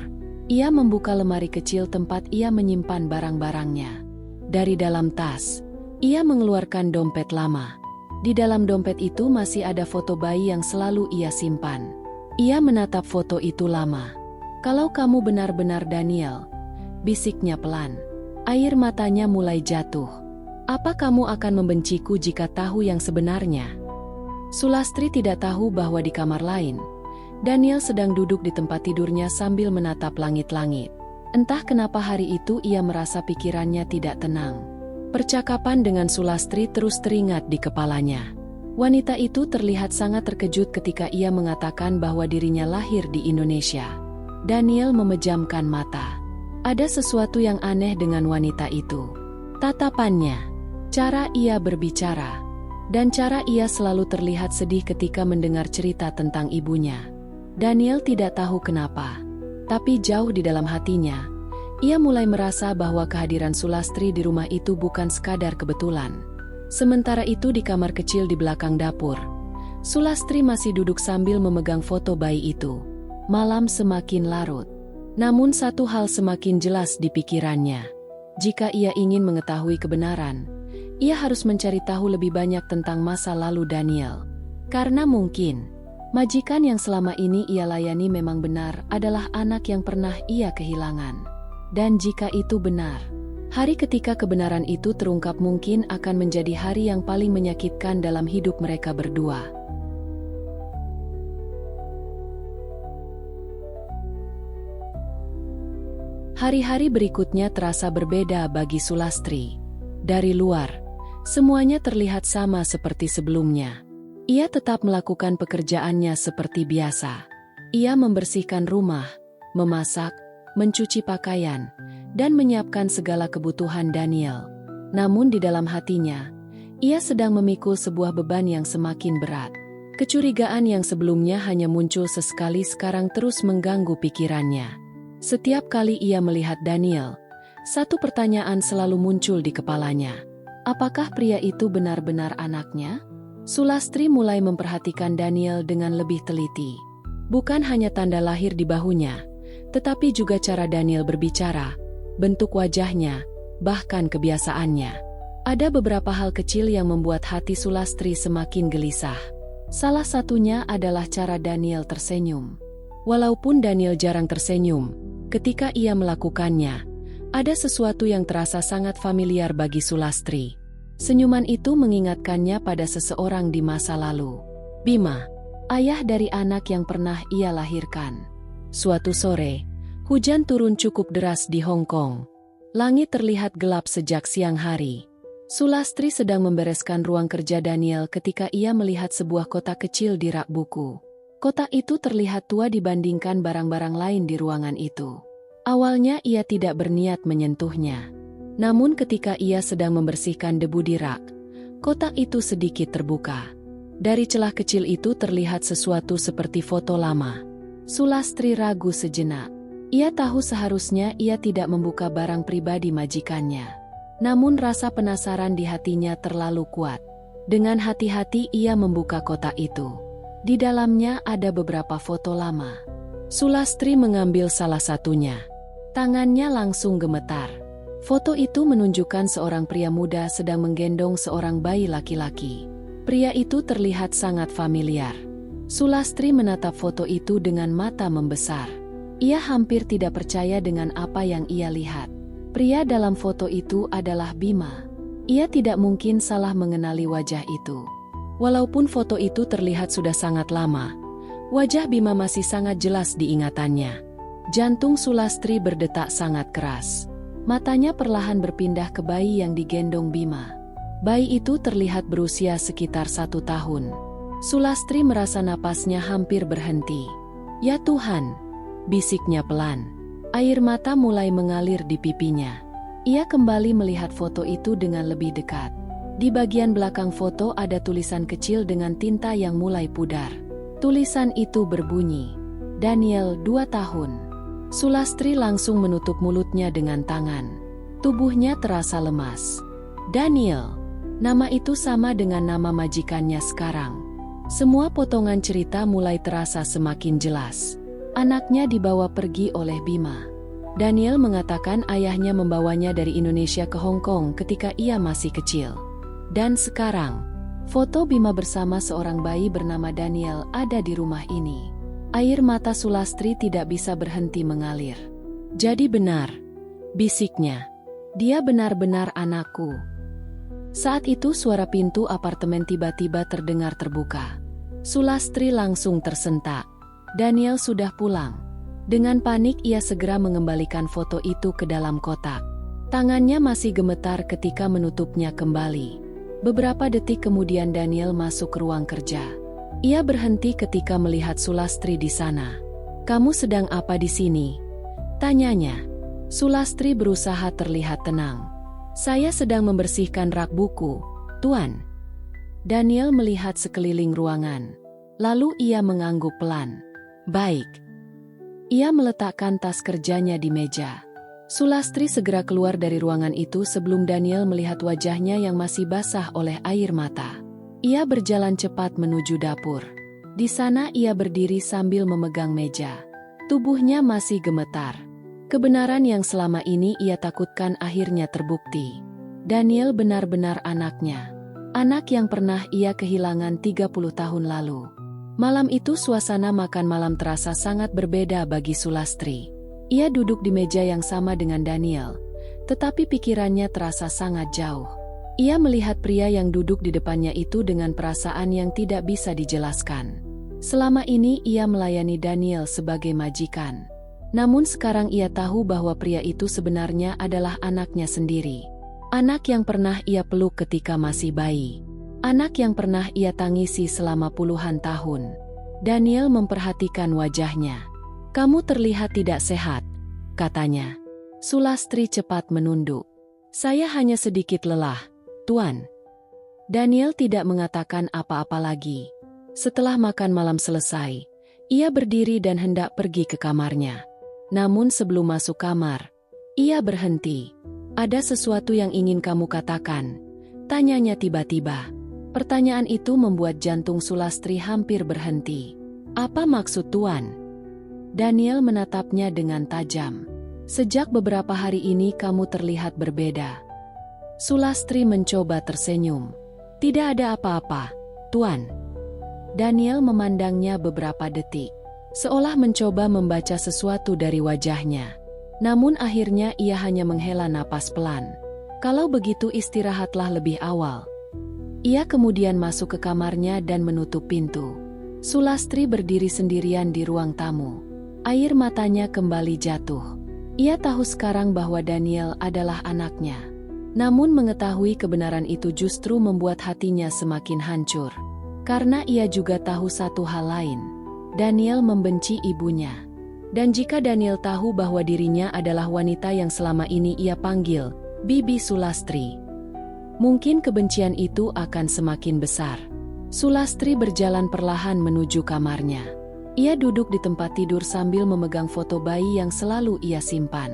Speaker 1: Ia membuka lemari kecil tempat ia menyimpan barang-barangnya. Dari dalam tas, ia mengeluarkan dompet lama. Di dalam dompet itu masih ada foto bayi yang selalu ia simpan. Ia menatap foto itu lama. "Kalau kamu benar-benar Daniel," bisiknya pelan. Air matanya mulai jatuh. "Apa kamu akan membenciku jika tahu yang sebenarnya?" Sulastri tidak tahu bahwa di kamar lain, Daniel sedang duduk di tempat tidurnya sambil menatap langit-langit. Entah kenapa hari itu ia merasa pikirannya tidak tenang. Percakapan dengan Sulastri terus teringat di kepalanya. Wanita itu terlihat sangat terkejut ketika ia mengatakan bahwa dirinya lahir di Indonesia. Daniel memejamkan mata. Ada sesuatu yang aneh dengan wanita itu. Tatapannya, cara ia berbicara, dan cara ia selalu terlihat sedih ketika mendengar cerita tentang ibunya. Daniel tidak tahu kenapa, tapi jauh di dalam hatinya, ia mulai merasa bahwa kehadiran Sulastri di rumah itu bukan sekadar kebetulan. Sementara itu di kamar kecil di belakang dapur, Sulastri masih duduk sambil memegang foto bayi itu. Malam semakin larut. Namun satu hal semakin jelas di pikirannya. Jika ia ingin mengetahui kebenaran, ia harus mencari tahu lebih banyak tentang masa lalu Daniel. Karena mungkin majikan yang selama ini ia layani memang benar adalah anak yang pernah ia kehilangan. Dan jika itu benar, hari ketika kebenaran itu terungkap mungkin akan menjadi hari yang paling menyakitkan dalam hidup mereka berdua. Hari-hari berikutnya terasa berbeda bagi Sulastri. Dari luar, semuanya terlihat sama seperti sebelumnya. Ia tetap melakukan pekerjaannya seperti biasa. Ia membersihkan rumah, memasak, mencuci pakaian, dan menyiapkan segala kebutuhan Daniel. Namun di dalam hatinya, ia sedang memikul sebuah beban yang semakin berat. Kecurigaan yang sebelumnya hanya muncul sesekali sekarang terus mengganggu pikirannya. Setiap kali ia melihat Daniel, satu pertanyaan selalu muncul di kepalanya. Apakah pria itu benar-benar anaknya? Sulastri mulai memperhatikan Daniel dengan lebih teliti. Bukan hanya tanda lahir di bahunya, tetapi juga cara Daniel berbicara, bentuk wajahnya, bahkan kebiasaannya. Ada beberapa hal kecil yang membuat hati Sulastri semakin gelisah. Salah satunya adalah cara Daniel tersenyum. Walaupun Daniel jarang tersenyum, ketika ia melakukannya, ada sesuatu yang terasa sangat familiar bagi Sulastri. Senyuman itu mengingatkannya pada seseorang di masa lalu. Bima, ayah dari anak yang pernah ia lahirkan. Suatu sore, hujan turun cukup deras di Hong Kong. Langit terlihat gelap sejak siang hari. Sulastri sedang membereskan ruang kerja Daniel ketika ia melihat sebuah kotak kecil di rak buku. Kotak itu terlihat tua dibandingkan barang-barang lain di ruangan itu. Awalnya ia tidak berniat menyentuhnya. Namun ketika ia sedang membersihkan debu di rak, kotak itu sedikit terbuka. Dari celah kecil itu terlihat sesuatu seperti foto lama. Sulastri ragu sejenak. Ia tahu seharusnya ia tidak membuka barang pribadi majikannya. Namun rasa penasaran di hatinya terlalu kuat. Dengan hati-hati ia membuka kotak itu. Di dalamnya ada beberapa foto lama. Sulastri mengambil salah satunya. Tangannya langsung gemetar. Foto itu menunjukkan seorang pria muda sedang menggendong seorang bayi laki-laki. Pria itu terlihat sangat familiar. Sulastri menatap foto itu dengan mata membesar. Ia hampir tidak percaya dengan apa yang ia lihat. Pria dalam foto itu adalah Bima. Ia tidak mungkin salah mengenali wajah itu. Walaupun foto itu terlihat sudah sangat lama, wajah Bima masih sangat jelas di ingatannya. Jantung Sulastri berdetak sangat keras. Matanya perlahan berpindah ke bayi yang digendong Bima. Bayi itu terlihat berusia sekitar 1 tahun. Sulastri merasa napasnya hampir berhenti. "Ya Tuhan," bisiknya pelan. Air mata mulai mengalir di pipinya. Ia kembali melihat foto itu dengan lebih dekat. Di bagian belakang foto ada tulisan kecil dengan tinta yang mulai pudar. Tulisan itu berbunyi, "Daniel 2 tahun." Sulastri langsung menutup mulutnya dengan tangan. Tubuhnya terasa lemas. Daniel. Nama itu sama dengan nama majikannya sekarang. Semua potongan cerita mulai terasa semakin jelas. Anaknya dibawa pergi oleh Bima. Daniel mengatakan ayahnya membawanya dari Indonesia ke Hong Kong ketika ia masih kecil. Dan sekarang, foto Bima bersama seorang bayi bernama Daniel ada di rumah ini. Air mata Sulastri tidak bisa berhenti mengalir. Jadi benar, bisiknya. Dia benar-benar anakku. Saat itu suara pintu apartemen tiba-tiba terdengar terbuka. Sulastri langsung tersentak. Daniel sudah pulang. Dengan panik ia segera mengembalikan foto itu ke dalam kotak. Tangannya masih gemetar ketika menutupnya kembali. Beberapa detik kemudian Daniel masuk ke ruang kerja. Ia berhenti ketika melihat Sulastri di sana. "Kamu sedang apa di sini?" tanyanya. Sulastri berusaha terlihat tenang. "Saya sedang membersihkan rak buku, Tuan." Daniel melihat sekeliling ruangan. Lalu ia mengangguk pelan. "Baik." Ia meletakkan tas kerjanya di meja. Sulastri segera keluar dari ruangan itu sebelum Daniel melihat wajahnya yang masih basah oleh air mata. Ia berjalan cepat menuju dapur. Di sana ia berdiri sambil memegang meja. Tubuhnya masih gemetar. Kebenaran yang selama ini ia takutkan akhirnya terbukti. Daniel benar-benar anaknya. Anak yang pernah ia kehilangan 30 tahun lalu. Malam itu suasana makan malam terasa sangat berbeda bagi Sulastri. Ia duduk di meja yang sama dengan Daniel, tetapi pikirannya terasa sangat jauh. Ia melihat pria yang duduk di depannya itu dengan perasaan yang tidak bisa dijelaskan. Selama ini ia melayani Daniel sebagai majikan. Namun sekarang ia tahu bahwa pria itu sebenarnya adalah anaknya sendiri. Anak yang pernah ia peluk ketika masih bayi. Anak yang pernah ia tangisi selama puluhan tahun. Daniel memperhatikan wajahnya. "Kamu terlihat tidak sehat," katanya. Sulastri cepat menunduk. "Saya hanya sedikit lelah, Tuan." Daniel tidak mengatakan apa-apa lagi. Setelah makan malam selesai, ia berdiri dan hendak pergi ke kamarnya. Namun sebelum masuk kamar, ia berhenti. "Ada sesuatu yang ingin kamu katakan?" tanyanya tiba-tiba. Pertanyaan itu membuat jantung Sulastri hampir berhenti. "Apa maksud Tuan?" Daniel menatapnya dengan tajam. "Sejak beberapa hari ini kamu terlihat berbeda." Sulastri mencoba tersenyum. "Tidak ada apa-apa, Tuan." Daniel memandangnya beberapa detik, seolah mencoba membaca sesuatu dari wajahnya. Namun akhirnya ia hanya menghela napas pelan. "Kalau begitu istirahatlah lebih awal." Ia kemudian masuk ke kamarnya dan menutup pintu. Sulastri berdiri sendirian di ruang tamu. Air matanya kembali jatuh. Ia tahu sekarang bahwa Daniel adalah anaknya. Namun mengetahui kebenaran itu justru membuat hatinya semakin hancur. Karena ia juga tahu satu hal lain. Daniel membenci ibunya. Dan jika Daniel tahu bahwa dirinya adalah wanita yang selama ini ia panggil Bibi Sulastri, mungkin kebencian itu akan semakin besar. Sulastri berjalan perlahan menuju kamarnya. Ia duduk di tempat tidur sambil memegang foto bayi yang selalu ia simpan.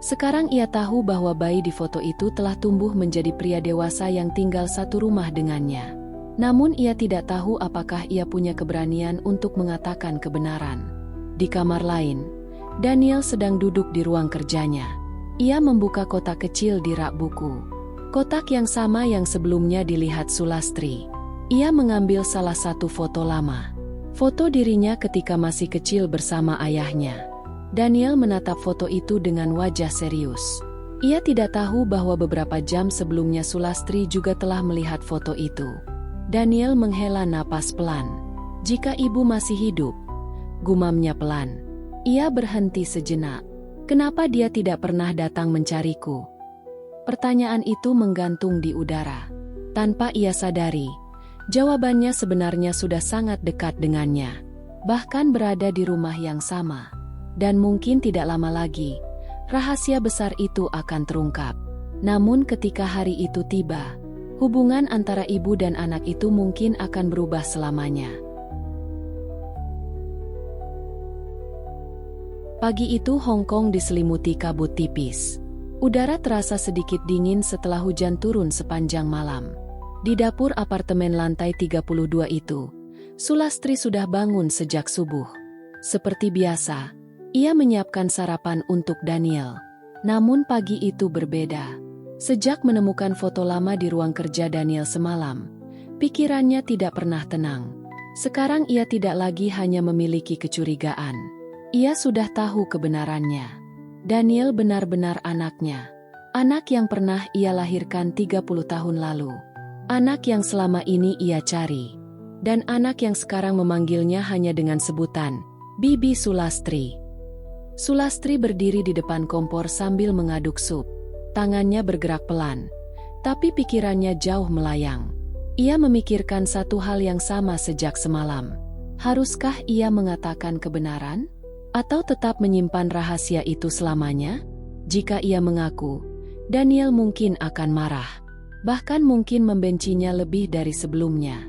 Speaker 1: Sekarang ia tahu bahwa bayi di foto itu telah tumbuh menjadi pria dewasa yang tinggal satu rumah dengannya. Namun ia tidak tahu apakah ia punya keberanian untuk mengatakan kebenaran. Di kamar lain, Daniel sedang duduk di ruang kerjanya. Ia membuka kotak kecil di rak buku. Kotak yang sama yang sebelumnya dilihat Sulastri. Ia mengambil salah satu foto lama. Foto dirinya ketika masih kecil bersama ayahnya. Daniel menatap foto itu dengan wajah serius. Ia tidak tahu bahwa beberapa jam sebelumnya Sulastri juga telah melihat foto itu. Daniel menghela napas pelan. "Jika ibu masih hidup," gumamnya pelan. Ia berhenti sejenak. Kenapa dia tidak pernah datang mencariku? Pertanyaan itu menggantung di udara. Tanpa ia sadari, jawabannya sebenarnya sudah sangat dekat dengannya. Bahkan berada di rumah yang sama. Dan mungkin tidak lama lagi, rahasia besar itu akan terungkap. Namun ketika hari itu tiba, hubungan antara ibu dan anak itu mungkin akan berubah selamanya. Pagi itu Hong Kong diselimuti kabut tipis. Udara terasa sedikit dingin setelah hujan turun sepanjang malam. Di dapur apartemen lantai 32 itu, Sulastri sudah bangun sejak subuh. Seperti biasa, ia menyiapkan sarapan untuk Daniel. Namun pagi itu berbeda. Sejak menemukan foto lama di ruang kerja Daniel semalam, pikirannya tidak pernah tenang. Sekarang ia tidak lagi hanya memiliki kecurigaan. Ia sudah tahu kebenarannya. Daniel benar-benar anaknya. Anak yang pernah ia lahirkan 30 tahun lalu. Anak yang selama ini ia cari. Dan anak yang sekarang memanggilnya hanya dengan sebutan, Bibi Sulastri. Sulastri berdiri di depan kompor sambil mengaduk sup. Tangannya bergerak pelan, tapi pikirannya jauh melayang. Ia memikirkan satu hal yang sama sejak semalam. Haruskah ia mengatakan kebenaran? Atau tetap menyimpan rahasia itu selamanya? Jika ia mengaku, Daniel mungkin akan marah. Bahkan mungkin membencinya lebih dari sebelumnya.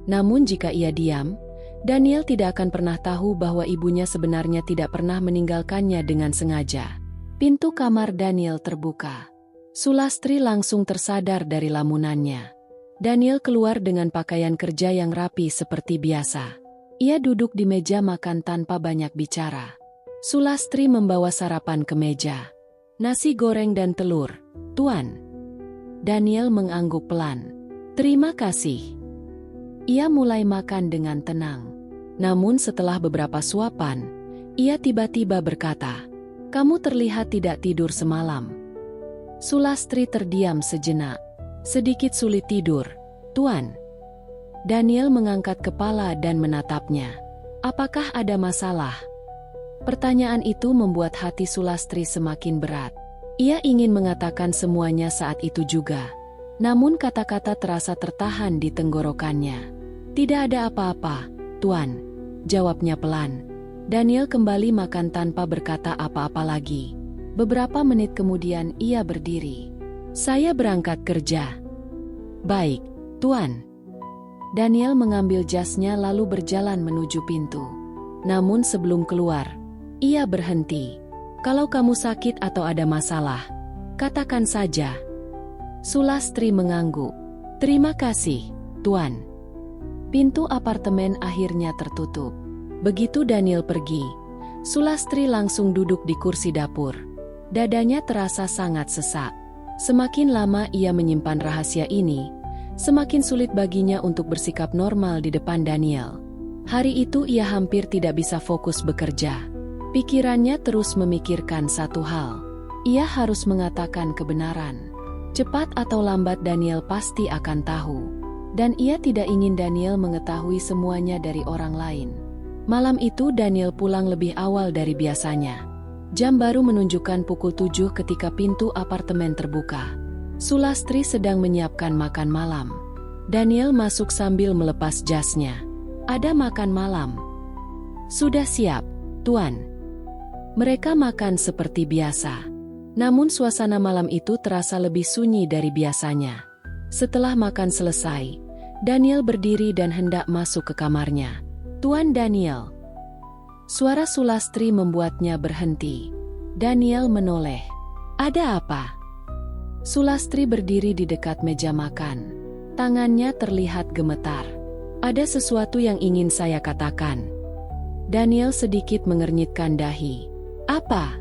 Speaker 1: Namun jika ia diam, Daniel tidak akan pernah tahu bahwa ibunya sebenarnya tidak pernah meninggalkannya dengan sengaja. Pintu kamar Daniel terbuka. Sulastri langsung tersadar dari lamunannya. Daniel keluar dengan pakaian kerja yang rapi seperti biasa. Ia duduk di meja makan tanpa banyak bicara. Sulastri membawa sarapan ke meja. Nasi goreng dan telur, Tuan. Daniel mengangguk pelan. Terima kasih. Ia mulai makan dengan tenang. Namun setelah beberapa suapan, ia tiba-tiba berkata, "Kamu terlihat tidak tidur semalam." Sulastri terdiam sejenak. Sedikit sulit tidur, Tuan. Daniel mengangkat kepala dan menatapnya. Apakah ada masalah? Pertanyaan itu membuat hati Sulastri semakin berat. Ia ingin mengatakan semuanya saat itu juga. Namun kata-kata terasa tertahan di tenggorokannya. Tidak ada apa-apa, Tuan, jawabnya pelan. Daniel kembali makan tanpa berkata apa-apa lagi. Beberapa menit kemudian ia berdiri. Saya berangkat kerja. Baik, Tuan. Daniel mengambil jasnya lalu berjalan menuju pintu. Namun sebelum keluar, ia berhenti. Kalau kamu sakit atau ada masalah, katakan saja. Sulastri mengangguk. Terima kasih, Tuan. Pintu apartemen akhirnya tertutup. Begitu Daniel pergi, Sulastri langsung duduk di kursi dapur. Dadanya terasa sangat sesak. Semakin lama ia menyimpan rahasia ini, semakin sulit baginya untuk bersikap normal di depan Daniel. Hari itu ia hampir tidak bisa fokus bekerja. Pikirannya terus memikirkan satu hal. Ia harus mengatakan kebenaran. Cepat atau lambat Daniel pasti akan tahu. Dan ia tidak ingin Daniel mengetahui semuanya dari orang lain. Malam itu Daniel pulang lebih awal dari biasanya. Jam baru menunjukkan pukul 7 ketika pintu apartemen terbuka. Sulastri sedang menyiapkan makan malam. Daniel masuk sambil melepas jasnya. Ada makan malam. Sudah siap, Tuan. Mereka makan seperti biasa. Namun suasana malam itu terasa lebih sunyi dari biasanya. Setelah makan selesai, Daniel berdiri dan hendak masuk ke kamarnya. Tuan Daniel. Suara Sulastri membuatnya berhenti. Daniel menoleh. Ada apa? Sulastri berdiri di dekat meja makan. Tangannya terlihat gemetar. Ada sesuatu yang ingin saya katakan. Daniel sedikit mengernyitkan dahi. Apa?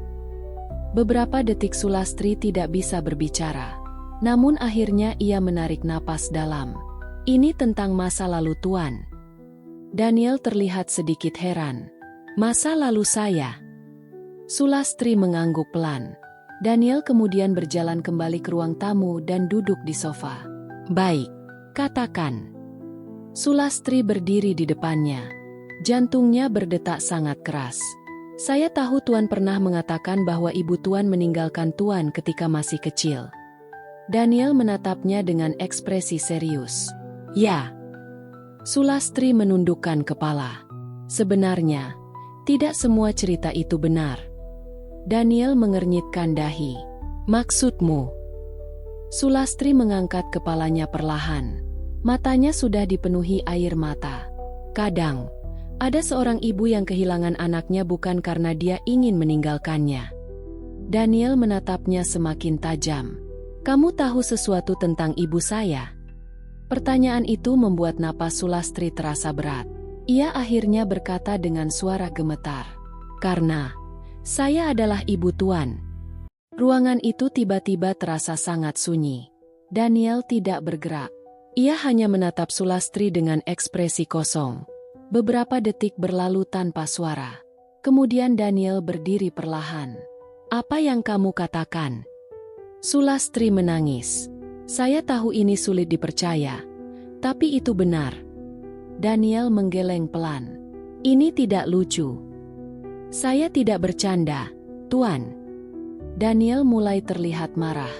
Speaker 1: Beberapa detik Sulastri tidak bisa berbicara. Namun akhirnya ia menarik napas dalam. Ini tentang masa lalu Tuan. Daniel terlihat sedikit heran. Masa lalu saya? Sulastri mengangguk pelan. Daniel kemudian berjalan kembali ke ruang tamu dan duduk di sofa. Baik, katakan. Sulastri berdiri di depannya. Jantungnya berdetak sangat keras. Saya tahu Tuan pernah mengatakan bahwa ibu Tuan meninggalkan Tuan ketika masih kecil. Daniel menatapnya dengan ekspresi serius. Ya. Sulastri menundukkan kepala. Sebenarnya, tidak semua cerita itu benar. Daniel mengernyitkan dahi. Maksudmu? Sulastri mengangkat kepalanya perlahan. Matanya sudah dipenuhi air mata. Kadang, ada seorang ibu yang kehilangan anaknya bukan karena dia ingin meninggalkannya. Daniel menatapnya semakin tajam. "Kamu tahu sesuatu tentang ibu saya?" Pertanyaan itu membuat napas Sulastri terasa berat. Ia akhirnya berkata dengan suara gemetar, "Karena saya adalah ibu Tuan." Ruangan itu tiba-tiba terasa sangat sunyi. Daniel tidak bergerak. Ia hanya menatap Sulastri dengan ekspresi kosong. Beberapa detik berlalu tanpa suara. Kemudian Daniel berdiri perlahan. "Apa yang kamu katakan?" Sulastri menangis. "Saya tahu ini sulit dipercaya, tapi itu benar." Daniel menggeleng pelan. "Ini tidak lucu." "Saya tidak bercanda, Tuan." Daniel mulai terlihat marah.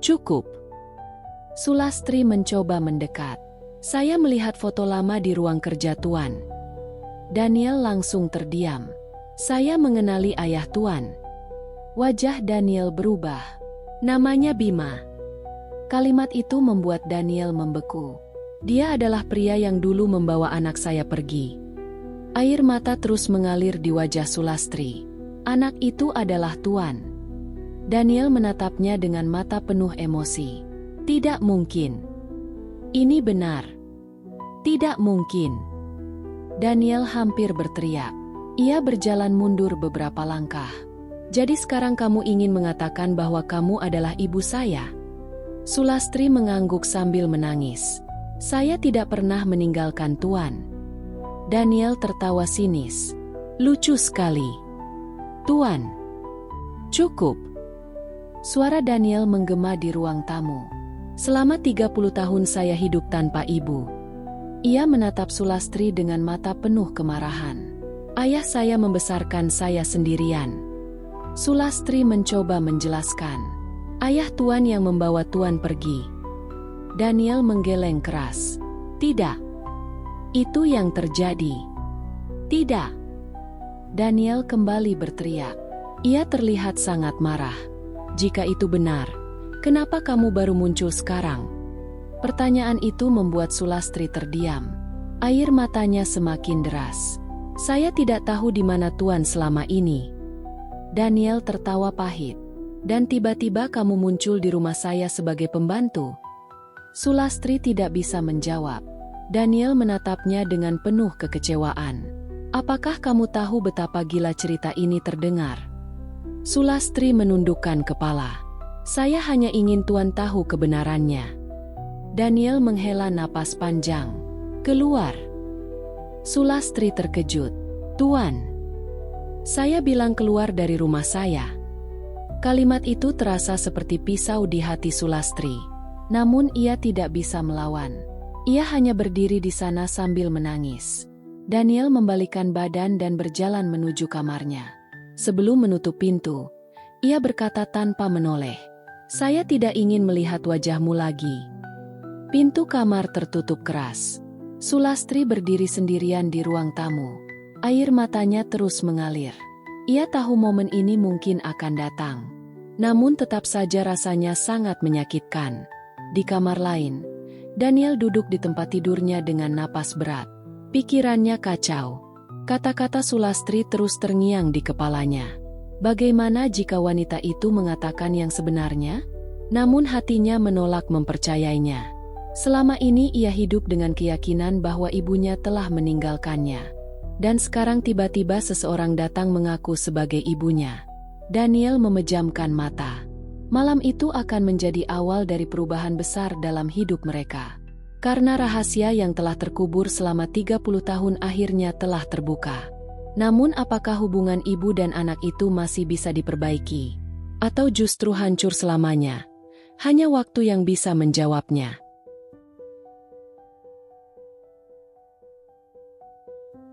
Speaker 1: "Cukup." Sulastri mencoba mendekat. "Saya melihat foto lama di ruang kerja Tuan." Daniel langsung terdiam. "Saya mengenali ayah Tuan." Wajah Daniel berubah. "Namanya Bima." Kalimat itu membuat Daniel membeku. "Dia adalah pria yang dulu membawa anak saya pergi." Air mata terus mengalir di wajah Sulastri. "Anak itu adalah Tuan." Daniel menatapnya dengan mata penuh emosi. "Tidak mungkin. Ini benar. Tidak mungkin." Daniel hampir berteriak. Ia berjalan mundur beberapa langkah. "Jadi sekarang kamu ingin mengatakan bahwa kamu adalah ibu saya?" Sulastri mengangguk sambil menangis. "Saya tidak pernah meninggalkan Tuan." Daniel tertawa sinis. "Lucu sekali. Tuan." "Cukup." Suara Daniel menggema di ruang tamu. "Selama 30 tahun saya hidup tanpa ibu." Ia menatap Sulastri dengan mata penuh kemarahan. "Ayah saya membesarkan saya sendirian." Sulastri mencoba menjelaskan. "Ayah Tuan yang membawa Tuan pergi." Daniel menggeleng keras. "Tidak. Itu yang terjadi." "Tidak." Daniel kembali berteriak. Ia terlihat sangat marah. "Jika itu benar, kenapa kamu baru muncul sekarang?" Pertanyaan itu membuat Sulastri terdiam. Air matanya semakin deras. "Saya tidak tahu di mana Tuan selama ini." Daniel tertawa pahit. "Dan tiba-tiba kamu muncul di rumah saya sebagai pembantu?" Sulastri tidak bisa menjawab. Daniel menatapnya dengan penuh kekecewaan. "Apakah kamu tahu betapa gila cerita ini terdengar?" Sulastri menundukkan kepala. "Saya hanya ingin Tuan tahu kebenarannya." Daniel menghela napas panjang. "Keluar." Sulastri terkejut. "Tuan, saya bilang keluar dari rumah saya." Kalimat itu terasa seperti pisau di hati Sulastri. Namun ia tidak bisa melawan. Ia hanya berdiri di sana sambil menangis. Daniel membalikkan badan dan berjalan menuju kamarnya. Sebelum menutup pintu, ia berkata tanpa menoleh, "Saya tidak ingin melihat wajahmu lagi." Pintu kamar tertutup keras. Sulastri berdiri sendirian di ruang tamu. Air matanya terus mengalir. Ia tahu momen ini mungkin akan datang. Namun tetap saja rasanya sangat menyakitkan. Di kamar lain, Daniel duduk di tempat tidurnya dengan napas berat. Pikirannya kacau. Kata-kata Sulastri terus terngiang di kepalanya. Bagaimana jika wanita itu mengatakan yang sebenarnya? Namun hatinya menolak mempercayainya. Selama ini ia hidup dengan keyakinan bahwa ibunya telah meninggalkannya. Dan sekarang tiba-tiba seseorang datang mengaku sebagai ibunya. Daniel memejamkan mata. Malam itu akan menjadi awal dari perubahan besar dalam hidup mereka. Karena rahasia yang telah terkubur selama 30 tahun akhirnya telah terbuka. Namun apakah hubungan ibu dan anak itu masih bisa diperbaiki? Atau justru hancur selamanya? Hanya waktu yang bisa menjawabnya.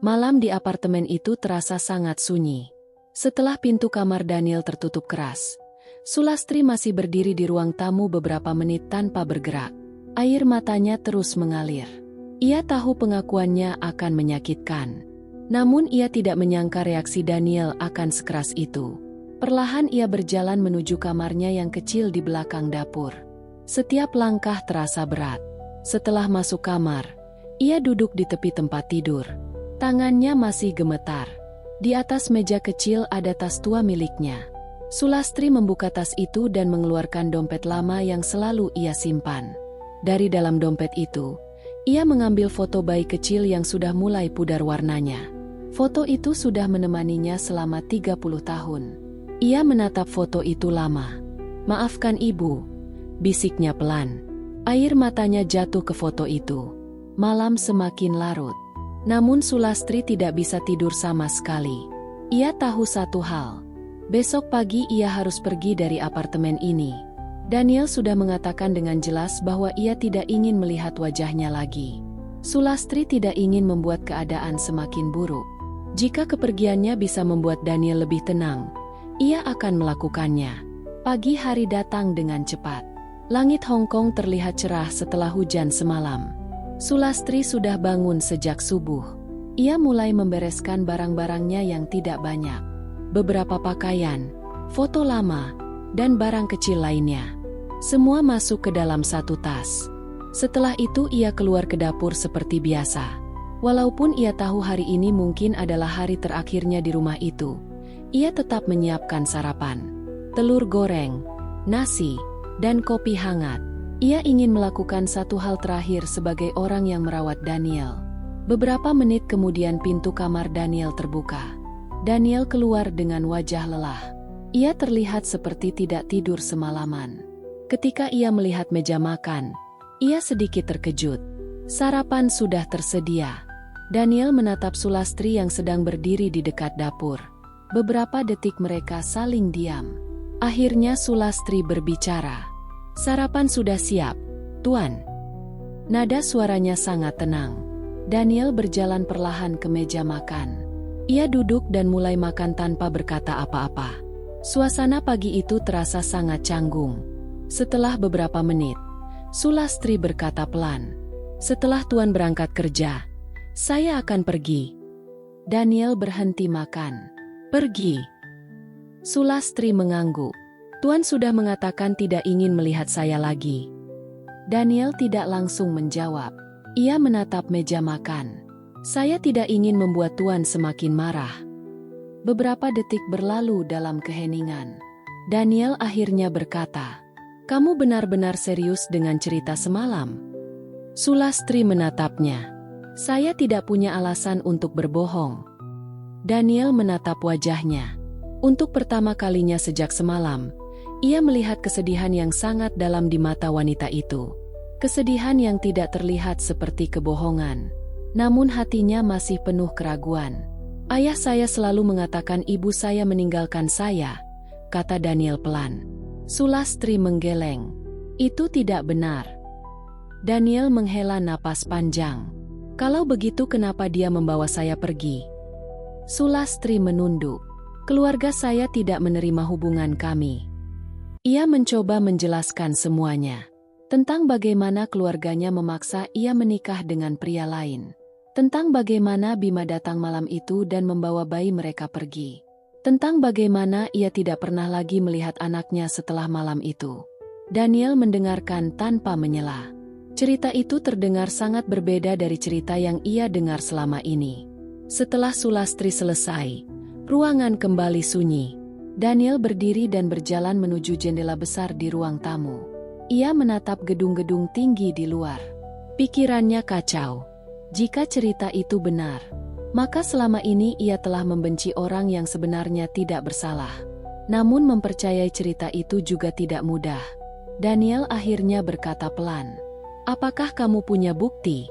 Speaker 1: Malam di apartemen itu terasa sangat sunyi. Setelah pintu kamar Daniel tertutup keras, Sulastri masih berdiri di ruang tamu beberapa menit tanpa bergerak. Air matanya terus mengalir. Ia tahu pengakuannya akan menyakitkan. Namun ia tidak menyangka reaksi Daniel akan sekeras itu. Perlahan ia berjalan menuju kamarnya yang kecil di belakang dapur. Setiap langkah terasa berat. Setelah masuk kamar, ia duduk di tepi tempat tidur. Tangannya masih gemetar. Di atas meja kecil ada tas tua miliknya. Sulastri membuka tas itu dan mengeluarkan dompet lama yang selalu ia simpan. Dari dalam dompet itu, ia mengambil foto bayi kecil yang sudah mulai pudar warnanya. Foto itu sudah menemaninya selama 30 tahun. Ia menatap foto itu lama. "Maafkan ibu," bisiknya pelan. Air matanya jatuh ke foto itu. Malam semakin larut. Namun Sulastri tidak bisa tidur sama sekali. Ia tahu satu hal. Besok pagi ia harus pergi dari apartemen ini. Daniel sudah mengatakan dengan jelas bahwa ia tidak ingin melihat wajahnya lagi. Sulastri tidak ingin membuat keadaan semakin buruk. Jika kepergiannya bisa membuat Daniel lebih tenang, ia akan melakukannya. Pagi hari datang dengan cepat. Langit Hong Kong terlihat cerah setelah hujan semalam. Sulastri sudah bangun sejak subuh. Ia mulai membereskan barang-barangnya yang tidak banyak. Beberapa pakaian, foto lama, dan barang kecil lainnya. Semua masuk ke dalam satu tas. Setelah itu ia keluar ke dapur seperti biasa. Walaupun ia tahu hari ini mungkin adalah hari terakhirnya di rumah itu, ia tetap menyiapkan sarapan. Telur goreng, nasi, dan kopi hangat. Ia ingin melakukan satu hal terakhir sebagai orang yang merawat Daniel. Beberapa menit kemudian pintu kamar Daniel terbuka. Daniel keluar dengan wajah lelah. Ia terlihat seperti tidak tidur semalaman. Ketika ia melihat meja makan, ia sedikit terkejut. Sarapan sudah tersedia. Daniel menatap Sulastri yang sedang berdiri di dekat dapur. Beberapa detik mereka saling diam. Akhirnya Sulastri berbicara. "Sarapan sudah siap, Tuan." Nada suaranya sangat tenang. Daniel berjalan perlahan ke meja makan. Ia duduk dan mulai makan tanpa berkata apa-apa. Suasana pagi itu terasa sangat canggung. Setelah beberapa menit, Sulastri berkata pelan, "Setelah Tuan berangkat kerja, saya akan pergi." Daniel berhenti makan. "Pergi?" Sulastri mengangguk. "Tuan sudah mengatakan tidak ingin melihat saya lagi." Daniel tidak langsung menjawab. Ia menatap meja makan. "Saya tidak ingin membuat Tuan semakin marah." Beberapa detik berlalu dalam keheningan. Daniel akhirnya berkata, "Kamu benar-benar serius dengan cerita semalam?" Sulastri menatapnya. "Saya tidak punya alasan untuk berbohong." Daniel menatap wajahnya. Untuk pertama kalinya sejak semalam, ia melihat kesedihan yang sangat dalam di mata wanita itu. Kesedihan yang tidak terlihat seperti kebohongan. Namun hatinya masih penuh keraguan. "Ayah saya selalu mengatakan ibu saya meninggalkan saya," kata Daniel pelan. Sulastri menggeleng. "Itu tidak benar." Daniel menghela napas panjang. "Kalau begitu kenapa dia membawa saya pergi?" Sulastri menunduk. "Keluarga saya tidak menerima hubungan kami." Ia mencoba menjelaskan semuanya. Tentang bagaimana keluarganya memaksa ia menikah dengan pria lain. Tentang bagaimana Bima datang malam itu dan membawa bayi mereka pergi. Tentang bagaimana ia tidak pernah lagi melihat anaknya setelah malam itu. Daniel mendengarkan tanpa menyela. Cerita itu terdengar sangat berbeda dari cerita yang ia dengar selama ini. Setelah Sulastri selesai, ruangan kembali sunyi. Daniel berdiri dan berjalan menuju jendela besar di ruang tamu. Ia menatap gedung-gedung tinggi di luar. Pikirannya kacau. Jika cerita itu benar, maka selama ini ia telah membenci orang yang sebenarnya tidak bersalah. Namun mempercayai cerita itu juga tidak mudah. Daniel akhirnya berkata pelan, "Apakah kamu punya bukti?"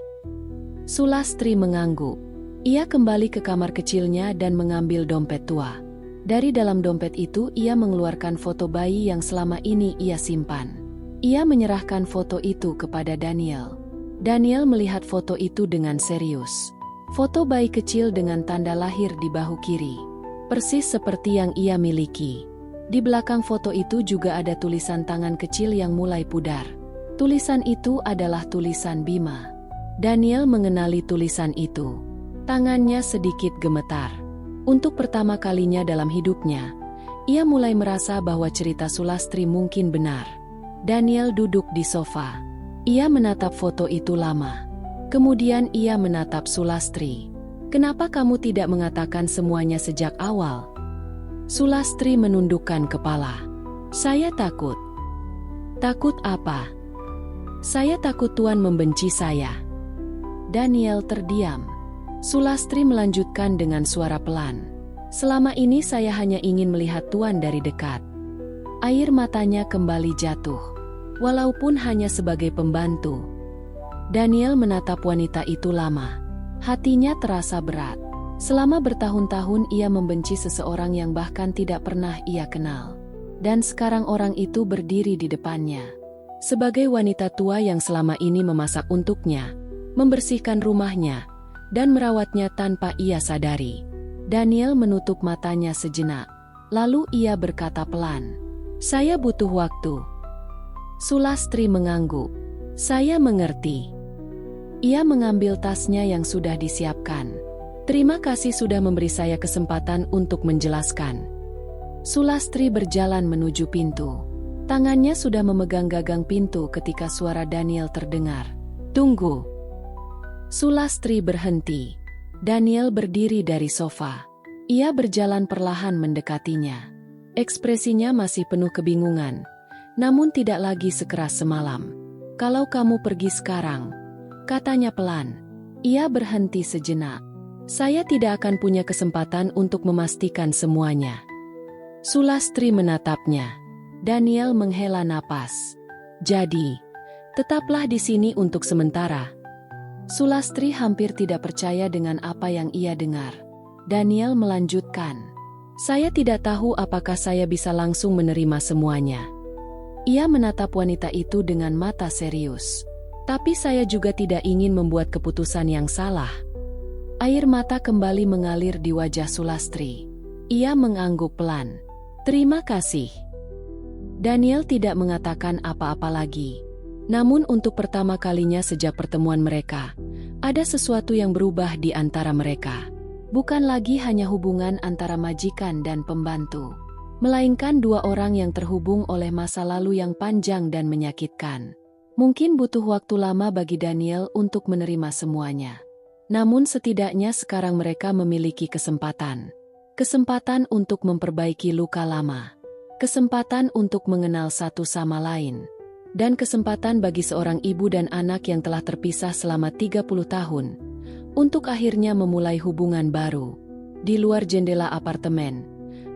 Speaker 1: Sulastri mengangguk. Ia kembali ke kamar kecilnya dan mengambil dompet tua. Dari dalam dompet itu ia mengeluarkan foto bayi yang selama ini ia simpan. Ia menyerahkan foto itu kepada Daniel. Daniel melihat foto itu dengan serius. Foto bayi kecil dengan tanda lahir di bahu kiri. Persis seperti yang ia miliki. Di belakang foto itu juga ada tulisan tangan kecil yang mulai pudar. Tulisan itu adalah tulisan Bima. Daniel mengenali tulisan itu. Tangannya sedikit gemetar. Untuk pertama kalinya dalam hidupnya, ia mulai merasa bahwa cerita Sulastri mungkin benar. Daniel duduk di sofa. Ia menatap foto itu lama. Kemudian ia menatap Sulastri. "Kenapa kamu tidak mengatakan semuanya sejak awal?" Sulastri menundukkan kepala. Saya takut. Takut apa? Saya takut Tuan membenci saya. Daniel terdiam. Sulastri melanjutkan dengan suara pelan. Selama ini saya hanya ingin melihat Tuan dari dekat. Air matanya kembali jatuh. Walaupun hanya sebagai pembantu. Daniel menatap wanita itu lama. Hatinya terasa berat. Selama bertahun-tahun ia membenci seseorang yang bahkan tidak pernah ia kenal. Dan sekarang orang itu berdiri di depannya. Sebagai wanita tua yang selama ini memasak untuknya, membersihkan rumahnya, dan merawatnya tanpa ia sadari. Daniel menutup matanya sejenak. Lalu ia berkata pelan, "Saya butuh waktu." Sulastri mengangguk. "Saya mengerti." Ia mengambil tasnya yang sudah disiapkan. "Terima kasih sudah memberi saya kesempatan untuk menjelaskan." Sulastri berjalan menuju pintu. Tangannya sudah memegang gagang pintu ketika suara Daniel terdengar. "Tunggu." Sulastri berhenti. Daniel berdiri dari sofa. Ia berjalan perlahan mendekatinya. Ekspresinya masih penuh kebingungan, namun tidak lagi sekeras semalam. "Kalau kamu pergi sekarang," katanya pelan. Ia berhenti sejenak. "Saya tidak akan punya kesempatan untuk memastikan semuanya." Sulastri menatapnya. Daniel menghela napas. "Jadi, tetaplah di sini untuk sementara." Sulastri hampir tidak percaya dengan apa yang ia dengar. Daniel melanjutkan, "Saya tidak tahu apakah saya bisa langsung menerima semuanya." Ia menatap wanita itu dengan mata serius. "Tapi saya juga tidak ingin membuat keputusan yang salah." Air mata kembali mengalir di wajah Sulastri. Ia mengangguk pelan. "Terima kasih." Daniel tidak mengatakan apa-apa lagi. Namun untuk pertama kalinya sejak pertemuan mereka, ada sesuatu yang berubah di antara mereka. Bukan lagi hanya hubungan antara majikan dan pembantu, melainkan dua orang yang terhubung oleh masa lalu yang panjang dan menyakitkan. Mungkin butuh waktu lama bagi Daniel untuk menerima semuanya. Namun setidaknya sekarang mereka memiliki kesempatan. Kesempatan untuk memperbaiki luka lama. Kesempatan untuk mengenal satu sama lain. Dan kesempatan bagi seorang ibu dan anak yang telah terpisah selama 30 tahun, untuk akhirnya memulai hubungan baru. Di luar jendela apartemen,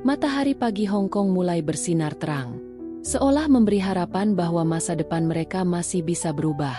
Speaker 1: matahari pagi Hong Kong mulai bersinar terang. Seolah memberi harapan bahwa masa depan mereka masih bisa berubah.